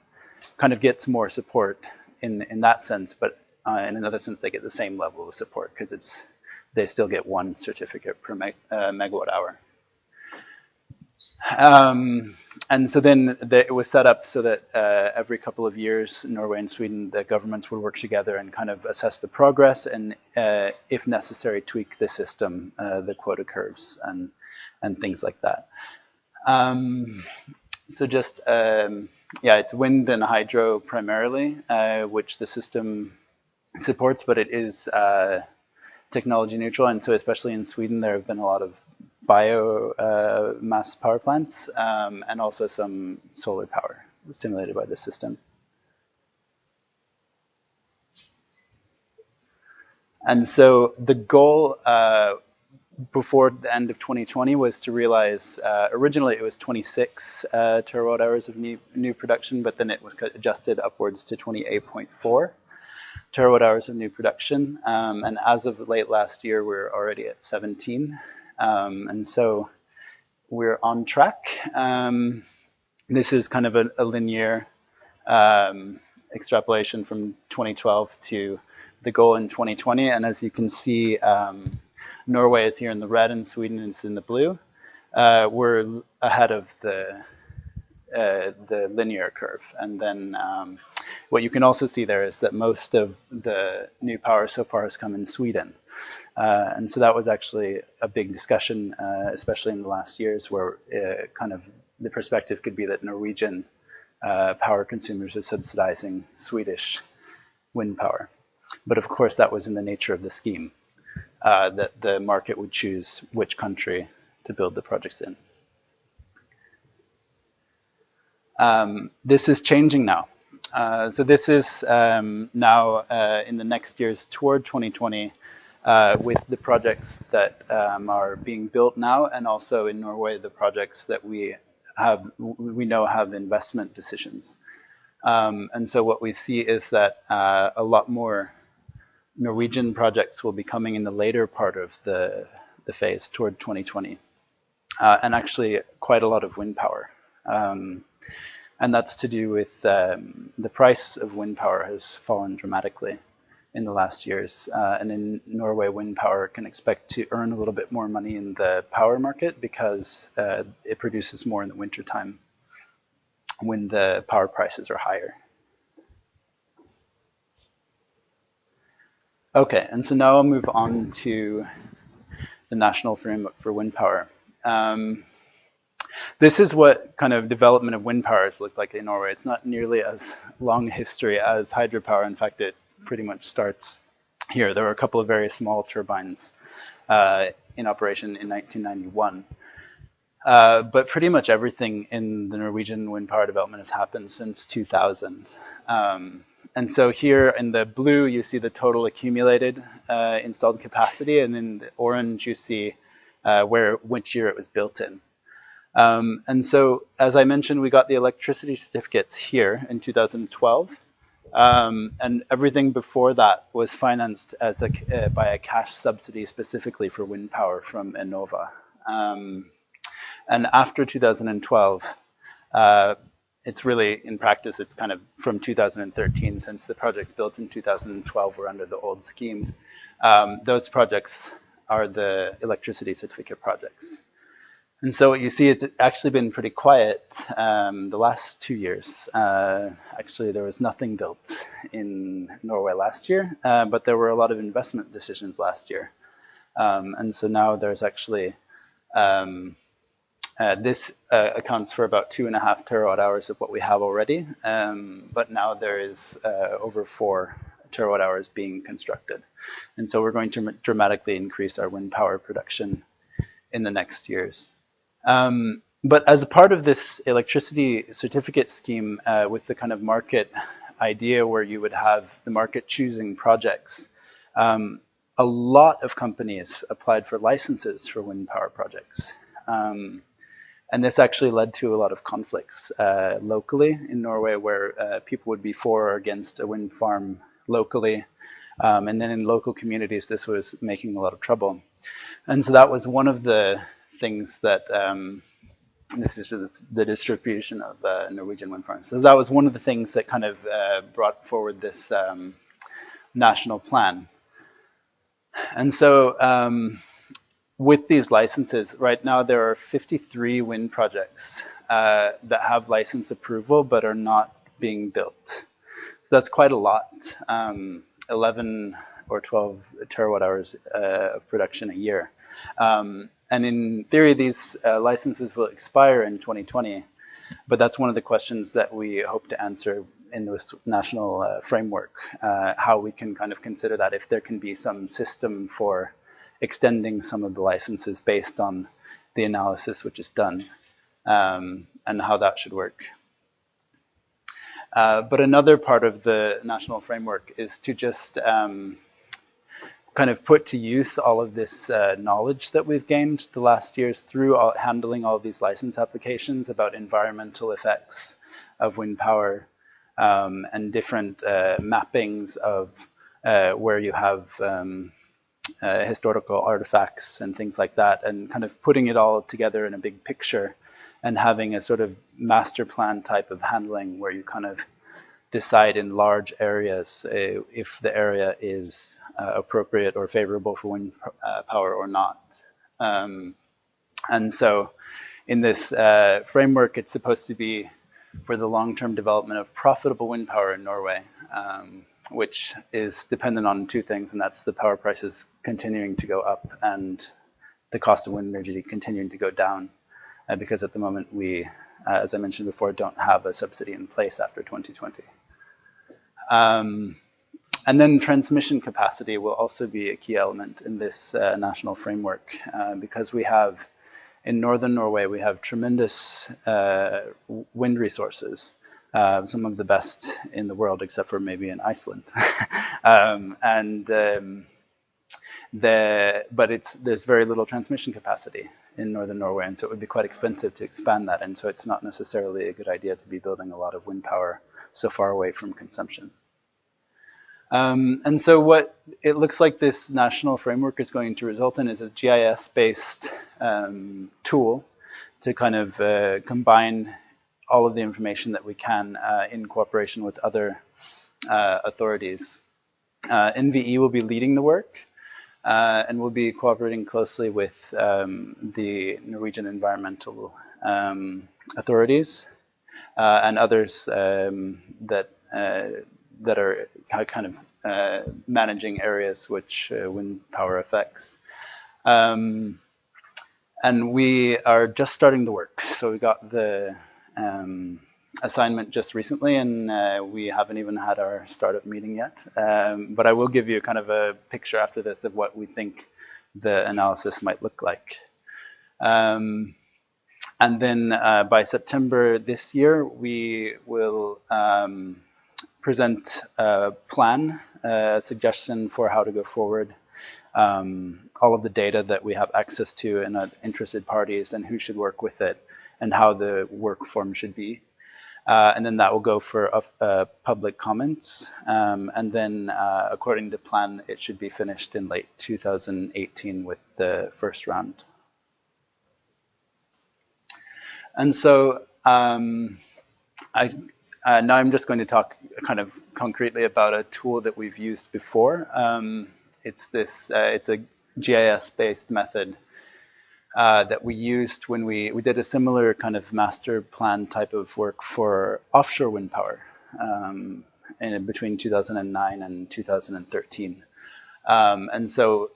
kind of gets more support in that sense, but in another sense they get the same level of support because they still get 1 certificate per megawatt hour. And so then it was set up so that every couple of years, Norway and Sweden, the governments would work together and kind of assess the progress and, if necessary, tweak the system, the quota curves and things like that. So just, it's wind and hydro primarily, which the system supports, but it is technology neutral. And so especially in Sweden, there have been a lot of biomass power plants, and also some solar power stimulated by the system. And so the goal before the end of 2020 was to realize, originally it was 26 terawatt hours of new production, but then it was adjusted upwards to 28.4 terawatt hours of new production. And as of late last year, we're already at 17. And so we're on track. This is kind of a linear extrapolation from 2012 to the goal in 2020. And as you can see, Norway is here in the red and Sweden is in the blue. We're ahead of the linear curve. And then what you can also see there is that most of the new power so far has come in Sweden. And so that was actually a big discussion, especially in the last years, where kind of the perspective could be that Norwegian power consumers are subsidizing Swedish wind power. But of course, that was in the nature of the scheme, that the market would choose which country to build the projects in. This is changing now. So this is now in the next years toward 2020, with the projects that are being built now, and also in Norway, the projects that we know have investment decisions. And so what we see is that a lot more Norwegian projects will be coming in the later part of the phase toward 2020, and actually quite a lot of wind power. And that's to do with the price of wind power has fallen dramatically in the last years. And in Norway, wind power can expect to earn a little bit more money in the power market because it produces more in the wintertime when the power prices are higher. Okay, and so now I'll move on to the national framework for wind power. This is what kind of development of wind power has looked like in Norway. It's not nearly as long a history as hydropower. In fact, it pretty much starts here. There were a couple of very small turbines in operation in 1991. But pretty much everything in the Norwegian wind power development has happened since 2000. And so here in the blue, you see the total accumulated installed capacity, and in the orange, you see which year it was built in. And so, as I mentioned, we got the electricity certificates here in 2012. And everything before that was financed by a cash subsidy specifically for wind power from Enova. And after 2012, it's really, in practice, it's kind of from 2013, since the projects built in 2012 were under the old scheme. Those projects are the electricity certificate projects. And so what you see, it's actually been pretty quiet the last 2 years. Actually, there was nothing built in Norway last year, but there were a lot of investment decisions last year. And so now there's actually, this accounts for about 2.5 terawatt hours of what we have already, but now there is over 4 terawatt hours being constructed. And so we're going to dramatically increase our wind power production in the next years. But as a part of this electricity certificate scheme, with the kind of market idea where you would have the market choosing projects, a lot of companies applied for licenses for wind power projects. And this actually led to a lot of conflicts locally in Norway, where people would be for or against a wind farm locally. And then in local communities, this was making a lot of trouble. And so that was one of the things that, this is just the distribution of Norwegian wind farms. So that was one of the things that kind of brought forward this national plan. And so with these licenses, right now there are 53 wind projects that have license approval but are not being built. So that's quite a lot, 11 or 12 terawatt hours of production a year. And in theory, these licenses will expire in 2020, but that's one of the questions that we hope to answer in this national framework, how we can kind of consider that, if there can be some system for extending some of the licenses based on the analysis which is done, and how that should work. But another part of the national framework is to just kind of put to use all of this knowledge that we've gained the last years through handling all of these license applications about environmental effects of wind power, and different mappings of where you have historical artifacts and things like that, and kind of putting it all together in a big picture and having a sort of master plan type of handling where you kind of decide in large areas if the area is appropriate or favorable for wind power or not. And so in this framework, it's supposed to be for the long-term development of profitable wind power in Norway, which is dependent on two things, and that's the power prices continuing to go up and the cost of wind energy continuing to go down, because at the moment we, as I mentioned before, don't have a subsidy in place after 2020. And then transmission capacity will also be a key element in this national framework, because we have, in northern Norway, we have tremendous wind resources, some of the best in the world, except for maybe in Iceland. But there's very little transmission capacity in northern Norway, and so it would be quite expensive to expand that, and so it's not necessarily a good idea to be building a lot of wind power so far away from consumption. And so what it looks like this national framework is going to result in is a GIS-based tool to kind of combine all of the information that we can in cooperation with other authorities. NVE will be leading the work, and we'll be cooperating closely with the Norwegian environmental authorities and others that are kind of managing areas which wind power affects. And we are just starting the work. So we got the assignment just recently, and we haven't even had our startup meeting yet. But I will give you kind of a picture after this of what we think the analysis might look like. And then by September this year, we will present a plan, a suggestion for how to go forward, all of the data that we have access to and interested parties and who should work with it and how the work form should be. And then that will go for public comments. And then according to plan, it should be finished in late 2018 with the first round. And so now I'm just going to talk kind of concretely about a tool that we've used before. It's a GIS-based method that we used when we did a similar kind of master plan type of work for offshore wind power between 2009 and 2013. And so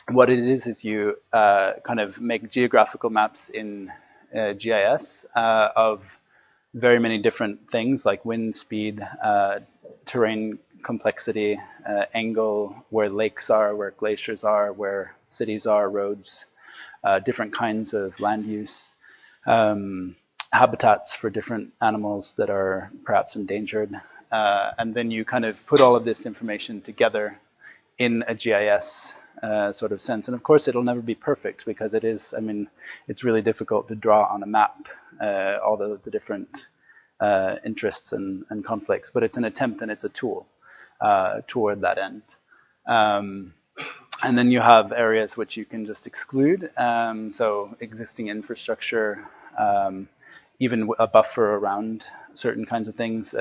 what it is you kind of make geographical maps in GIS of very many different things like wind speed, terrain complexity, angle, where lakes are, where glaciers are, where cities are, roads, different kinds of land use, habitats for different animals that are perhaps endangered. And then you kind of put all of this information together in a GIS sort of sense. And of course, it'll never be perfect because it is, I mean, it's really difficult to draw on a map all the different interests and conflicts, but it's an attempt and it's a tool toward that end. And then you have areas which you can just exclude. So existing infrastructure, even a buffer around certain kinds of things,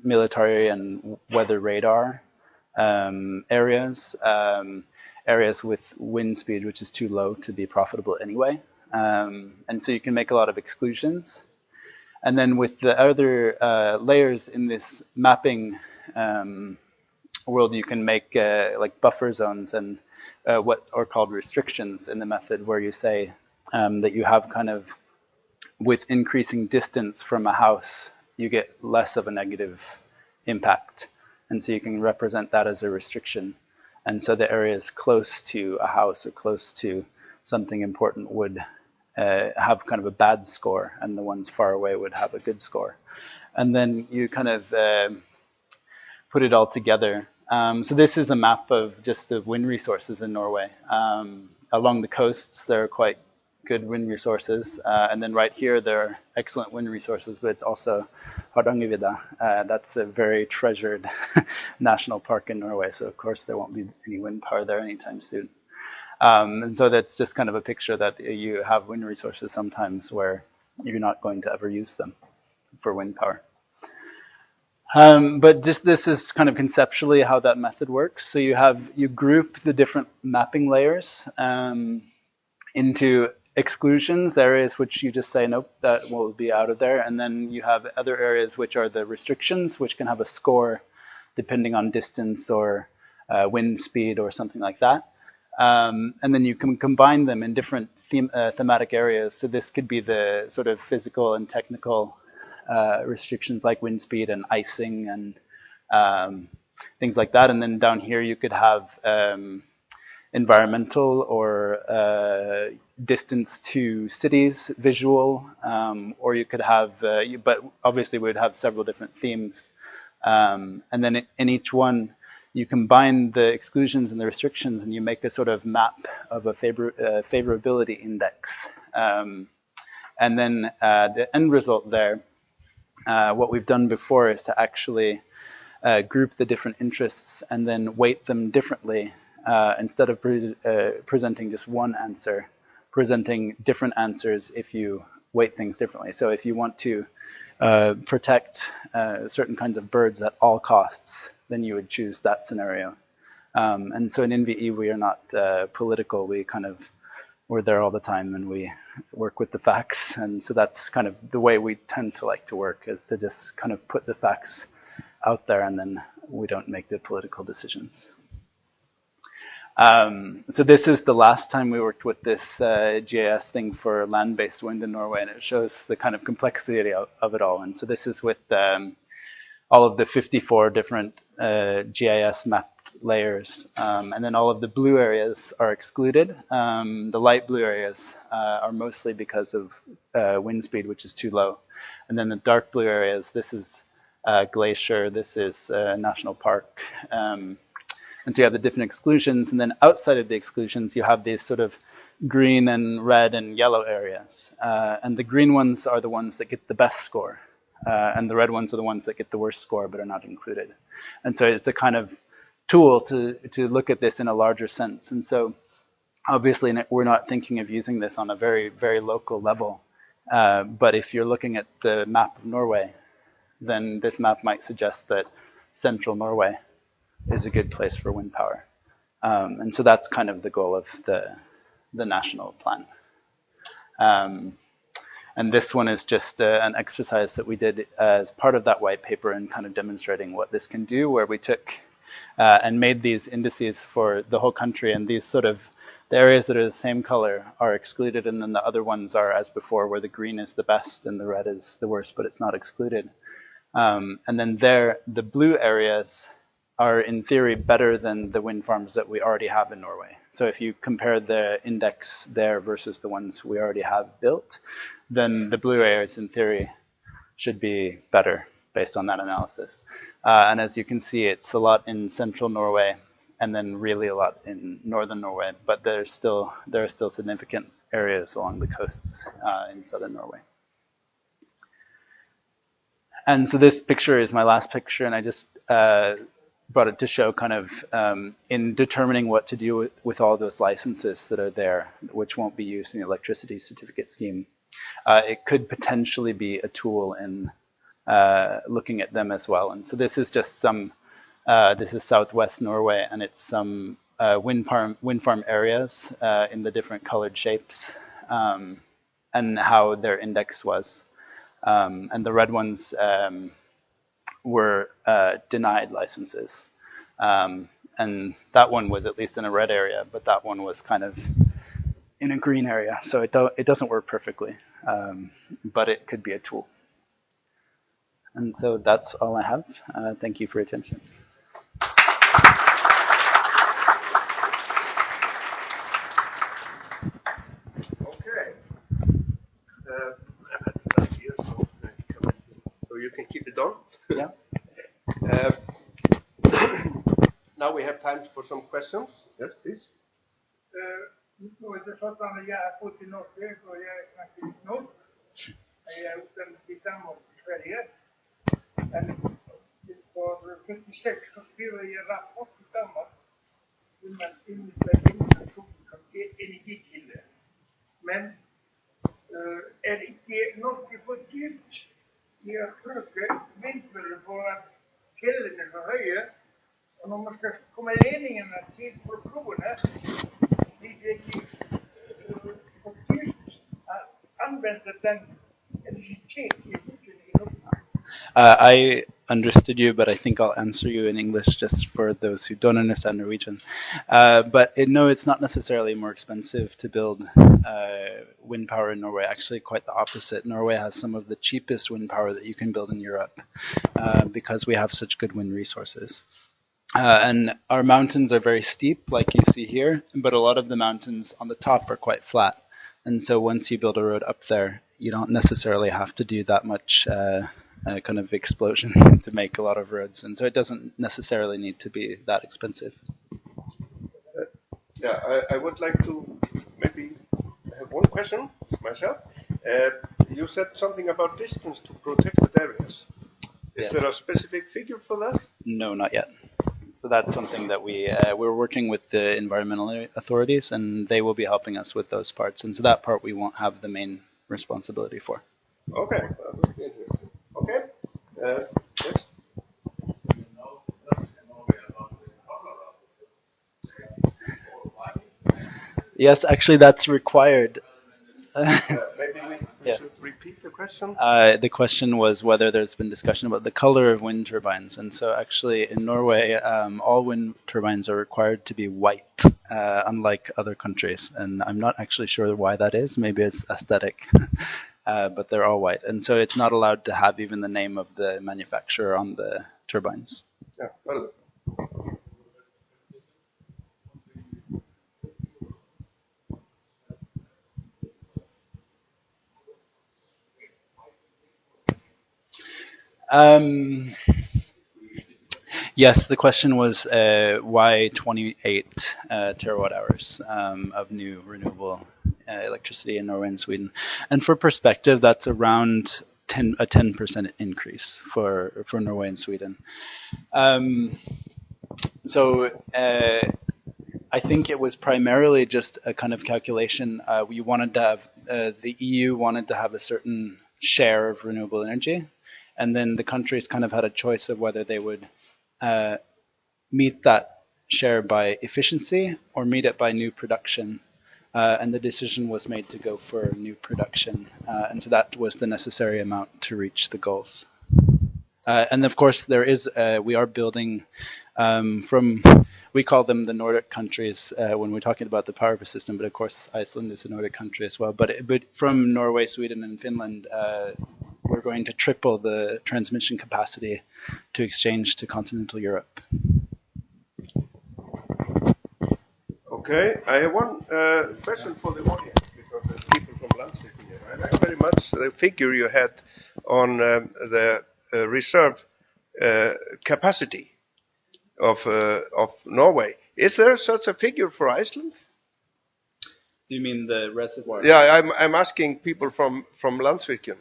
military and weather radar areas, areas with wind speed which is too low to be profitable anyway. And so you can make a lot of exclusions. And then with the other layers in this mapping world, you can make like buffer zones and what are called restrictions in the method, where you say that you have kind of, with increasing distance from a house, you get less of a negative impact. And so you can represent that as a restriction. And so the areas close to a house or close to something important would have kind of a bad score, and the ones far away would have a good score. And then you kind of put it all together. So this is a map of just the wind resources in Norway. Along the coasts, there are quite good wind resources. And then right here, there are excellent wind resources, but it's also Hardangervidda. That's a very treasured national park in Norway. So of course, there won't be any wind power there anytime soon. And so that's just kind of a picture that you have wind resources sometimes where you're not going to ever use them for wind power. But just this is kind of conceptually how that method works. So you group the different mapping layers into exclusions, areas which you just say, nope, that will be out of there. And then you have other areas which are the restrictions, which can have a score depending on distance or wind speed or something like that. And then you can combine them in different thematic areas. So this could be the sort of physical and technical restrictions like wind speed and icing and things like that. And then down here you could have environmental or distance to cities, visual, or you could have, but obviously we would have several different themes. And then in each one, you combine the exclusions and the restrictions, and you make a sort of map of a favorability index. And then the end result there, what we've done before is to actually group the different interests and then weight them differently. Instead of presenting just one answer, presenting different answers if you weight things differently. So if you want to protect certain kinds of birds at all costs, then you would choose that scenario. And so in NVE, we are not political. We're there all the time and we work with the facts. And so that's kind of the way we tend to like to work, is to just kind of put the facts out there and then we don't make the political decisions. So this is the last time we worked with this GIS thing for land-based wind in Norway, and it shows the kind of complexity of it all. And so this is with all of the 54 different GIS mapped layers. And then all of the blue areas are excluded. The light blue areas are mostly because of wind speed, which is too low. And then the dark blue areas, this is glacier, this is national park. And so you have the different exclusions, and then outside of the exclusions, you have these sort of green and red and yellow areas. And the green ones are the ones that get the best score. And the red ones are the ones that get the worst score but are not included. And so it's a kind of tool to look at this in a larger sense. And so obviously we're not thinking of using this on a very, very local level. But if you're looking at the map of Norway, then this map might suggest that central Norway is a good place for wind power. And so that's kind of the goal of the national plan. And this one is just an exercise that we did as part of that white paper and kind of demonstrating what this can do, where we took and made these indices for the whole country, and these sort of, the areas that are the same color are excluded, and then the other ones are as before, where the green is the best and the red is the worst, but it's not excluded. And then there, the blue areas are in theory better than the wind farms that we already have in Norway. So if you compare the index there versus the ones we already have built, then the blue areas in theory should be better based on that analysis. And as you can see, it's a lot in central Norway and then really a lot in northern Norway, but there are still significant areas along the coasts in southern Norway. And so this picture is my last picture, and I just brought it to show kind of in determining what to do with all those licenses that are there, which won't be used in the electricity certificate scheme. It could potentially be a tool in looking at them as well. And so this is just some, this is southwest Norway, and it's some wind farm areas in the different colored shapes and how their index was. And the red ones were denied licenses. And that one was at least in a red area, but that one was kind of in a green area. So it doesn't work perfectly, but it could be a tool. And so that's all I have. Thank you for your attention. Okay. So you can keep it on. Yeah. Now we have time for some questions. Yes, please. Nu är det så att jag har fått i Norge och jag snackar norsk. Jag är utländsk i Danmark i Sverige. Men för 56 så skrev jag rapport i Danmark. Hur man innebär vindorku som energikilde. Men är inte Norge för dyrt i att bruka vindmöller för att kilden är för höga? Och när man ska komma ledningarna till produktionen, blir det inte för dyrt att använda den elektricitet i husen i Norge. I understood you, but I think I'll answer you in English just for those who don't understand Norwegian. No, it's not necessarily more expensive to build wind power in Norway. Actually, quite the opposite. Norway has some of the cheapest wind power that you can build in Europe because we have such good wind resources. And our mountains are very steep, like you see here, but a lot of the mountains on the top are quite flat. And so once you build a road up there, you don't necessarily have to do that much kind of explosion to make a lot of roads. And so it doesn't necessarily need to be that expensive. I would like to maybe have one question myself. You said something about distance to protected areas. Is there a specific figure for that? No, not yet. So that's something that we're working with the environmental authorities, and they will be helping us with those parts. And so that part we won't have the main responsibility for. Okay. Okay. Yes. Yes, actually, that's required. Maybe we Yes. should repeat the question. The question was whether there's been discussion about the color of wind turbines. And so actually in Norway, all wind turbines are required to be white, unlike other countries. And I'm not actually sure why that is. Maybe it's aesthetic, but they're all white. And so it's not allowed to have even the name of the manufacturer on the turbines. Yeah, well, Yes, the question was why 28 terawatt hours of new renewable electricity in Norway and Sweden. And for perspective, that's around a 10% increase for Norway and Sweden. So I I think it was primarily just a kind of calculation. We wanted to have, the EU wanted to have a certain share of renewable energy, and then the countries kind of had a choice of whether they would meet that share by efficiency or meet it by new production. And the decision was made to go for new production. And so that was the necessary amount to reach the goals. And of course, there is, we are building we call them the Nordic countries when we're talking about the power system, but of course, Iceland is a Nordic country as well. But from Norway, Sweden, and Finland, we're going to triple the transmission capacity to exchange to continental Europe. Okay, I have one question for the audience, because the people from Landsvirkjun here. I like very much the figure you had on the reserve capacity of Norway. Is there such a figure for Iceland? Do you mean the reservoir? Yeah, I'm asking people from Landsvirkjun.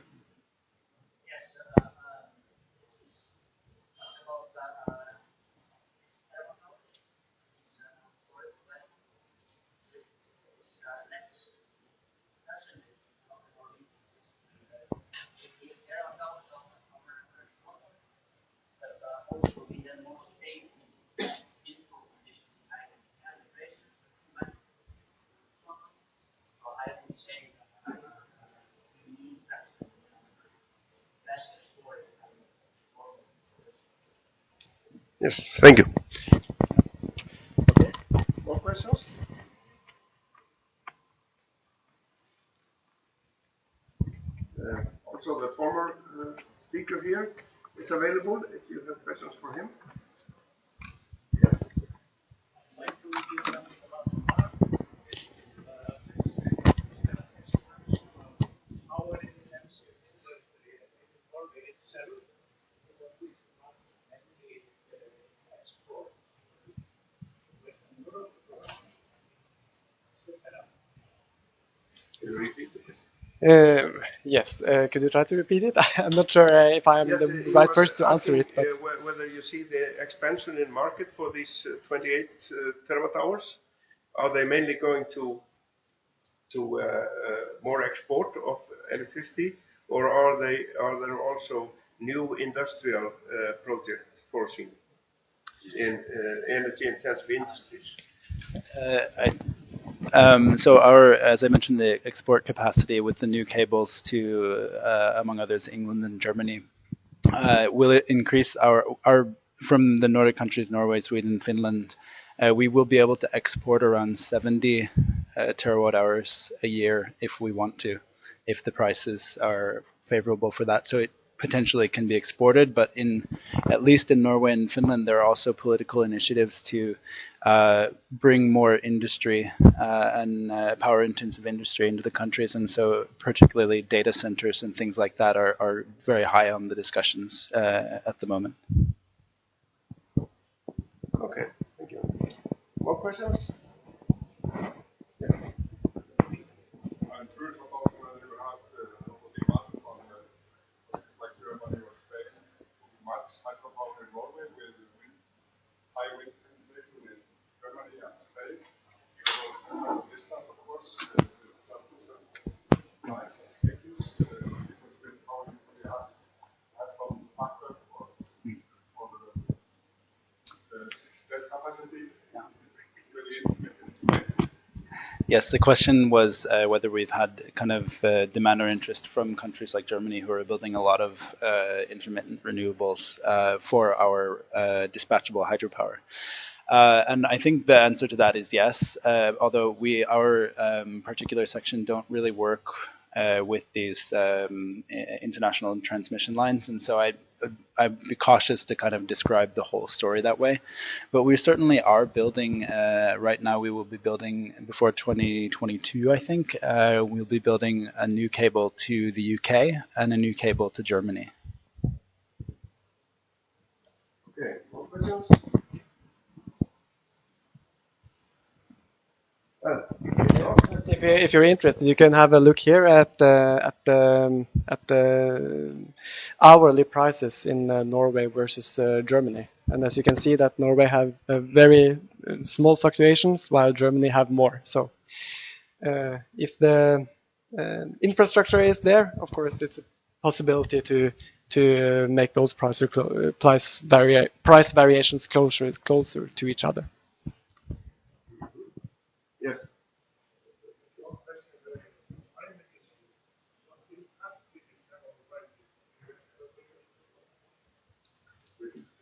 Yes, thank you. Okay, more questions? Also, the former speaker here is available if you have questions for him. Yes. Can you repeat it? Yes, could you try to repeat it? I'm not sure if I'm the right person to answer it. But whether you see the expansion in market for these 28 terawatt hours, are they mainly going to more export of electricity, or are there also new industrial projects foreseen in energy-intensive industries? So our, as I mentioned, the export capacity with the new cables to, among others, England and Germany, will it increase our from the Nordic countries, Norway, Sweden, Finland, we will be able to export around 70 terawatt hours a year if we want to, if the prices are favorable for that. So it potentially can be exported, but at least in Norway and Finland, there are also political initiatives to bring more industry and power-intensive industry into the countries, and so particularly data centers and things like that are very high on the discussions at the moment. Okay, thank you. More questions? Yeah. I'm curious about whether you have demand on like Germany or Spain, much hydropower in Norway with high wind penetration in Germany and Spain. You know, distance, of course, just lines and figures, because wind power usually has some backup or spare capacity. Yes, the question was whether we've had kind of demand or interest from countries like Germany, who are building a lot of intermittent renewables for our dispatchable hydropower. And I think the answer to that is yes, although our particular section don't really work with these international transmission lines, and so I'd be cautious to kind of describe the whole story that way. But we certainly are building, right now we will be building, before 2022 I think, we'll be building a new cable to the UK and a new cable to Germany. Okay, more questions? if you're interested, you can have a look here at the hourly prices in Norway versus Germany. And as you can see, that Norway have a very small fluctuations, while Germany have more. So if the infrastructure is there, of course, it's a possibility to make those price variations closer to each other. Yes.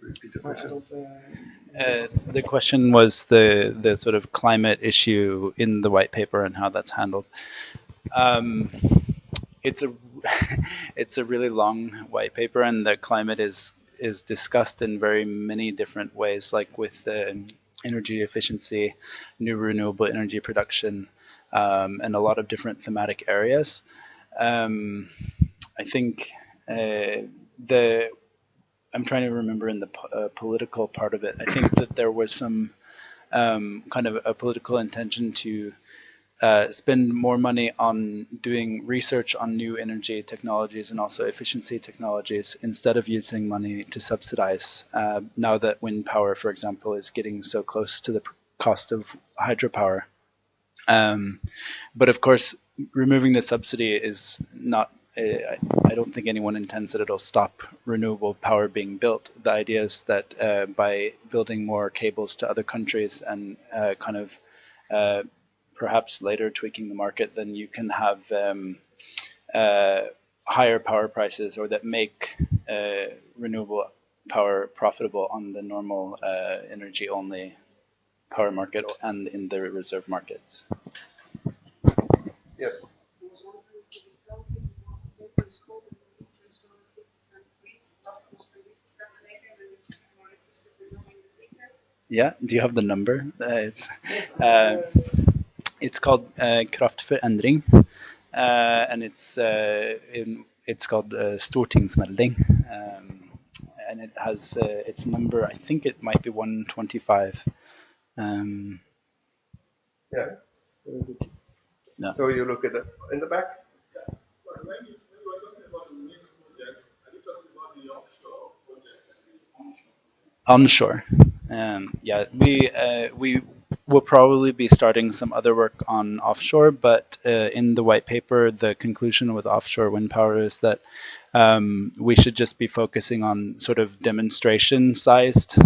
Repeat the question. The question was the sort of climate issue in the white paper and how that's handled. It's a it's a really long white paper, and the climate is discussed in very many different ways, like with energy efficiency, new renewable energy production, and a lot of different thematic areas. I think I'm trying to remember in the political part of it. I think that there was some kind of a political intention to spend more money on doing research on new energy technologies and also efficiency technologies instead of using money to subsidize. Now that wind power, for example, is getting so close to the cost of hydropower. But of course, removing the subsidy is not, I don't think anyone intends that it'll stop renewable power being built. The idea is that by building more cables to other countries and kind of perhaps later tweaking the market, then you can have higher power prices, or that make renewable power profitable on the normal energy-only power market and in the reserve markets. Yes. Yeah, do you have the number? It's called Kraftforändring, and it's called Stortingsmelding, and it has its number. I think it might be 125. Yeah. No. So you look at it in the back. When you are talking about the wind projects, are you talking about the offshore projects? Onshore. Yeah, we will probably be starting some other work on offshore, but in the white paper, the conclusion with offshore wind power is that we should just be focusing on sort of demonstration-sized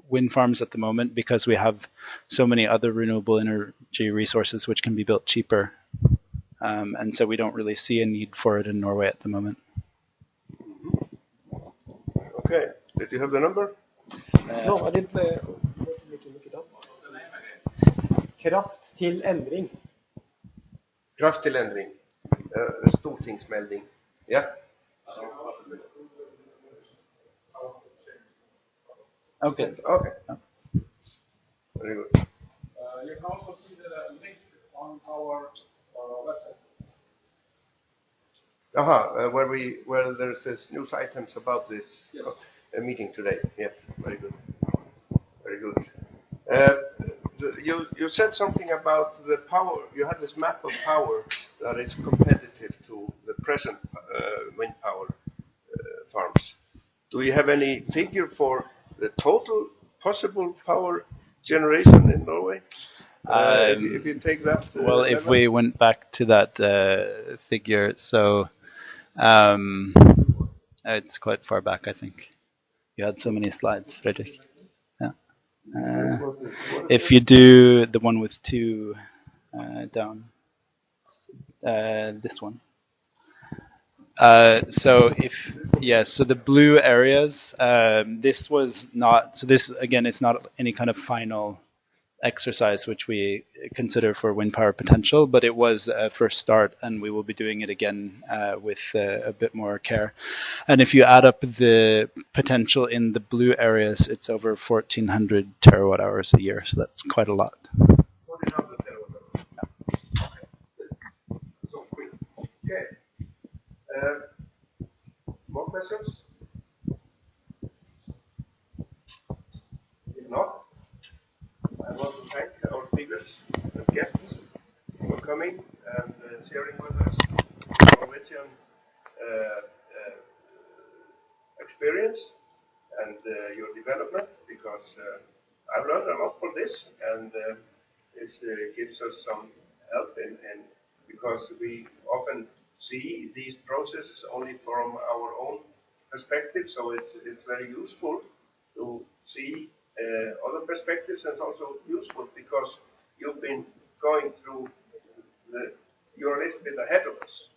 wind farms at the moment, because we have so many other renewable energy resources which can be built cheaper. And so we don't really see a need for it in Norway at the moment. Okay. Did you have the number? No, I didn't want to look it up. Kraft till ändring. Kraft till ändring. Stortingsmelding. Yeah. Okay. Okay. Very good. You can also see the link on our website. Where there's this news items about this meeting today. Yes, very good. Very good. You said something about the power. You had this map of power that is competitive to the present wind power farms. Do you have any figure for the total possible power generation in Norway? If you take that. Well, if level? we went back to that figure, so it's quite far back, I think. You had so many slides, Fredrik. Yeah. If you do the one with two down, this one. So the blue areas, this was not, so this again is not any kind of final exercise which we consider for wind power potential, but it was a first start, and we will be doing it again with a bit more care. And if you add up the potential in the blue areas, it's over 1,400 terawatt hours a year, so that's quite a lot. 1,400 terawatt hours. Okay. So quick. Okay. More questions? If not, I want to thank our speakers and guests for coming and sharing with us Norwegian experience and your development, because I've learned a lot from this, and this gives us some help in because we often see these processes only from our own perspective, so it's very useful to see other perspectives, and also useful because you've been going through you're a little bit ahead of us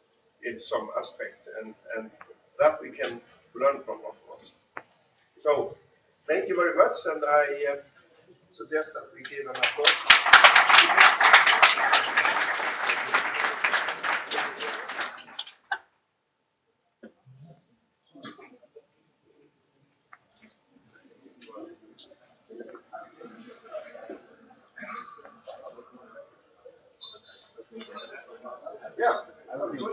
in some aspects, and that we can learn from, of course. So thank you very much, and I suggest that we give an applause. Yeah. What do you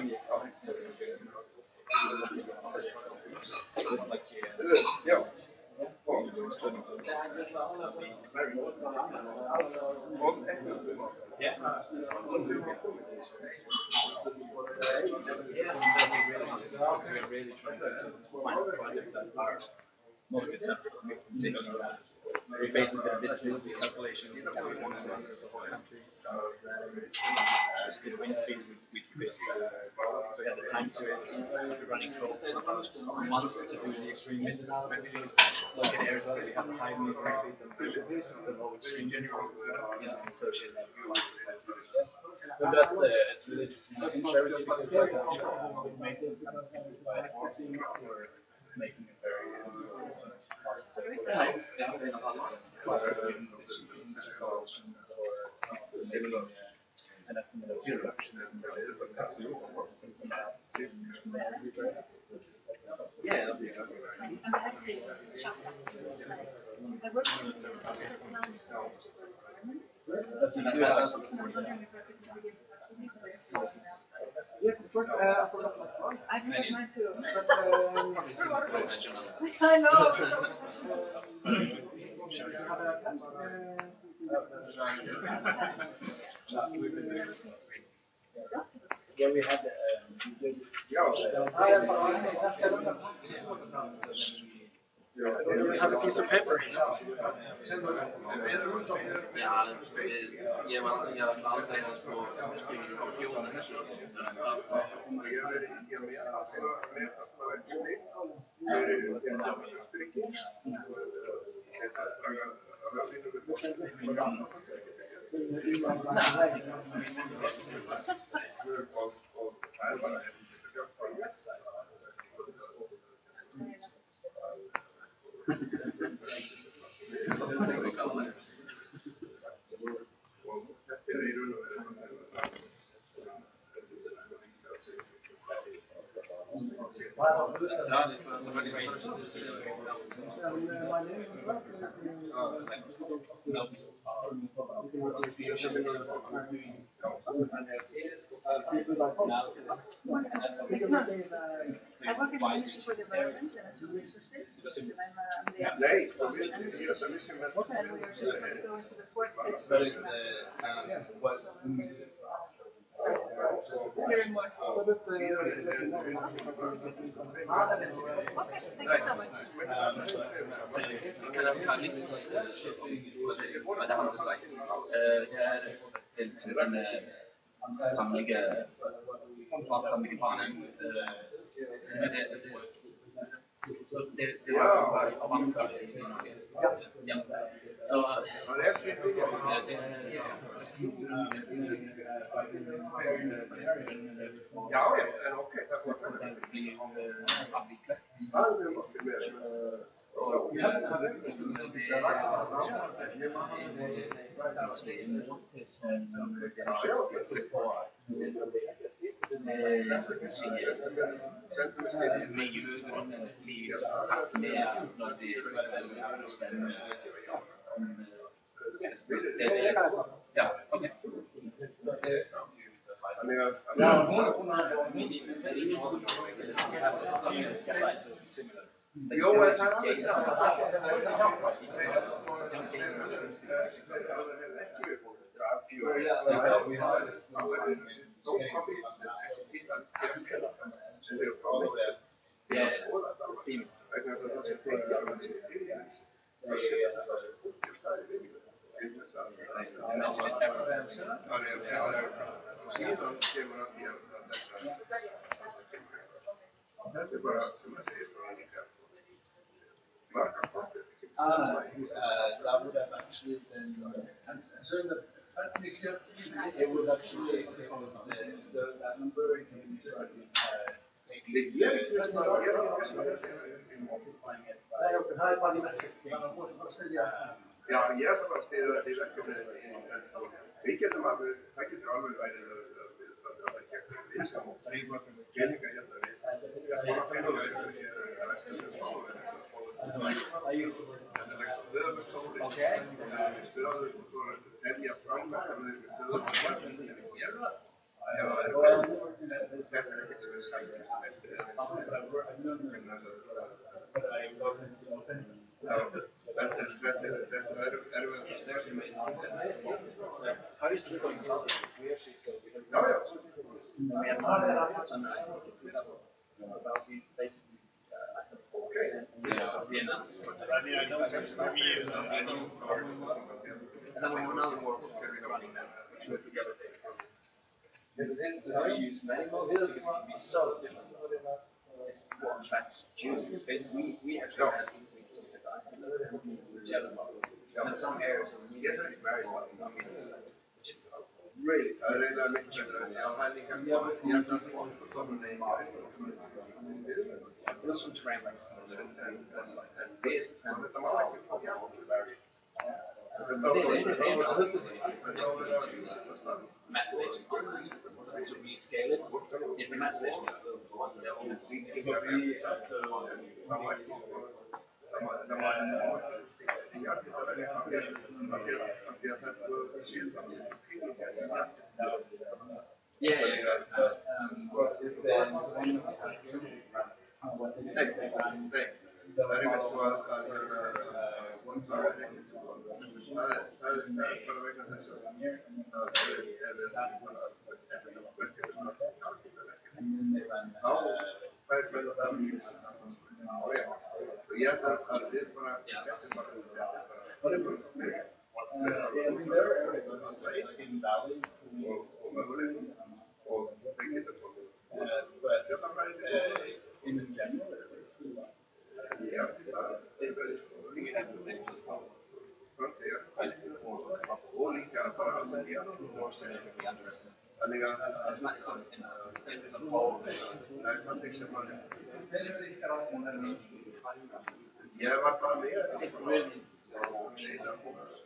mean? Yeah. Most acceptable. We basically did a district calculation that we want to run the whole country. Did wind speed we basically so we had the time series running for about a month to do the extreme wind analysis. Look at areas where we have the high wind speeds and the low extreme wind speeds as well, and associate that with but that's it's really interesting. I can share with you because we made some kind of simplified formulas for making it very simple. An estimate of reduction yeah, that'd be Yes, of course. I've heard mine too. I know. Yeah, we had have a piece of paper. Ja, ég var aldrei að sko skrifa á bjóðan þessu I work in the Ministry for Development and Natural Resources, and I'm the and we are just going to go into the fourth phase. But it's what Hearing more. Thank you so much. Kan jag ta lite vad det handlar om? Det är en samlade planen. Det var vannkart. Ja. Så Ja, okej, tack för det. blir avviklat. Ja, okej. Yeah, it seems. That would have actually been. It was actually because that number came to multiplying it by. Já, ég ætla bara að styðja þetta í verkefni það getur alveg verið að við sem peninga hérna við stöður og svo telja fram þetta ekkert sem sækist How do you sleep on clouds? We actually we have not sunrise. Basically, I said okay. So Vienna. I know for me is and then we have another work running now, which we're together. So how do you use manual? Because it can be so different. It's one track choosing. Basically, we actually have and some areas are really very well, which is really this one's terrain like mat station was actually rescale it. If the mat station is the one that will see it will be yeah, exactly.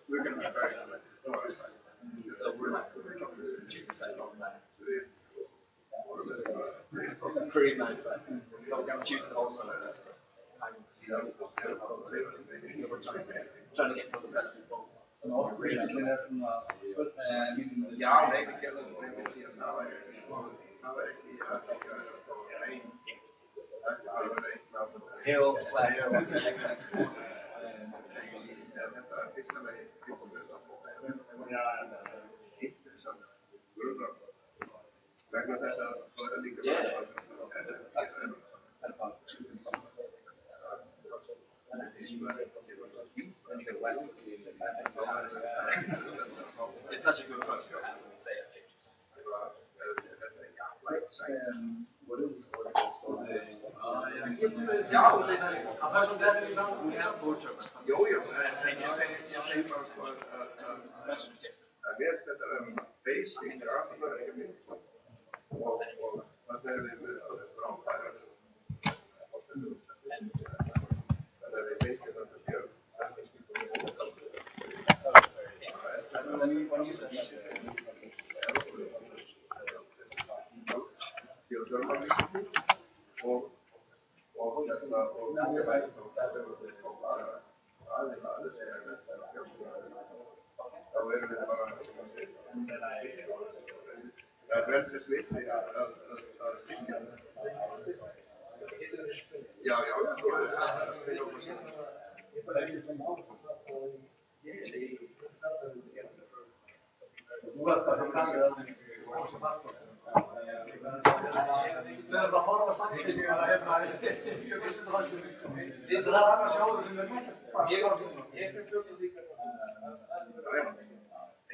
We're going to be very selective for our sites. So we're not going to choose a site on that. Pretty nice site. We're going to choose the whole site. So we're trying to get some of the best involved. Hill, flat hill, exactly. It's such a good project to have and say pictures. We have food trucks. When you said that,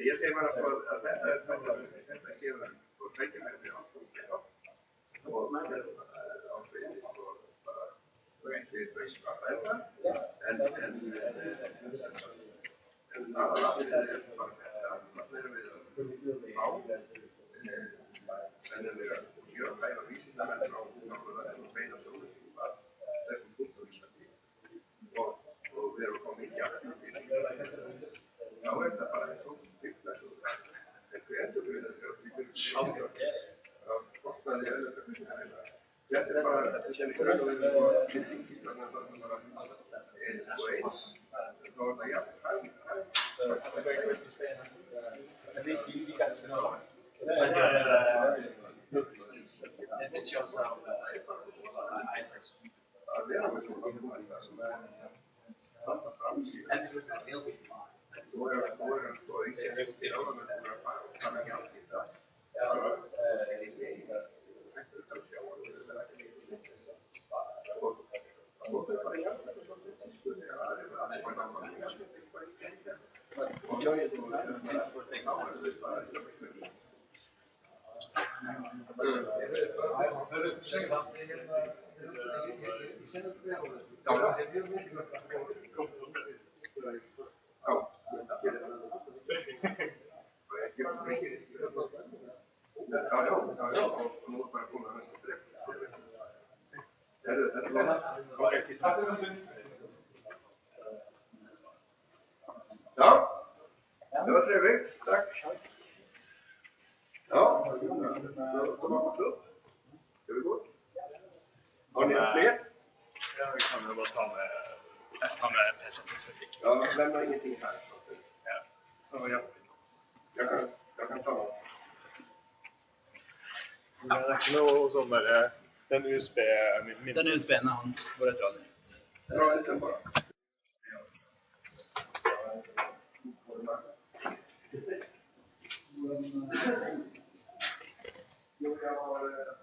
Ég segi bara sko að þetta gefur tækifæri fyrir allt og ákveðið og bara við að bæta en aðalatriðið bara þetta að erum við á sennilega gjöra hæfa vísindamenn á náttúrulega og beina sjónum að þessum punktum Íslandi og við erum komið í jafnum til þá þetta bara eins og einhver endurbyggðar að kostnaði þetta bara þetta er ekki raun og eins þá það jafn At least you guys know. It shows how Isaac. And this is still be fine. Enjoy it. Thanks for taking Ja, det var trevligt. Tack. Ja, de har gått upp. Ska vi gå? Har ni fler? Ja, vi kan väl bara ta med PC. Ja, lämna ingenting här. Ja. Jag kan ta. Den USB Den USB-en er hans, hvor jeg drar den ut. Dra ut den bara. Jag har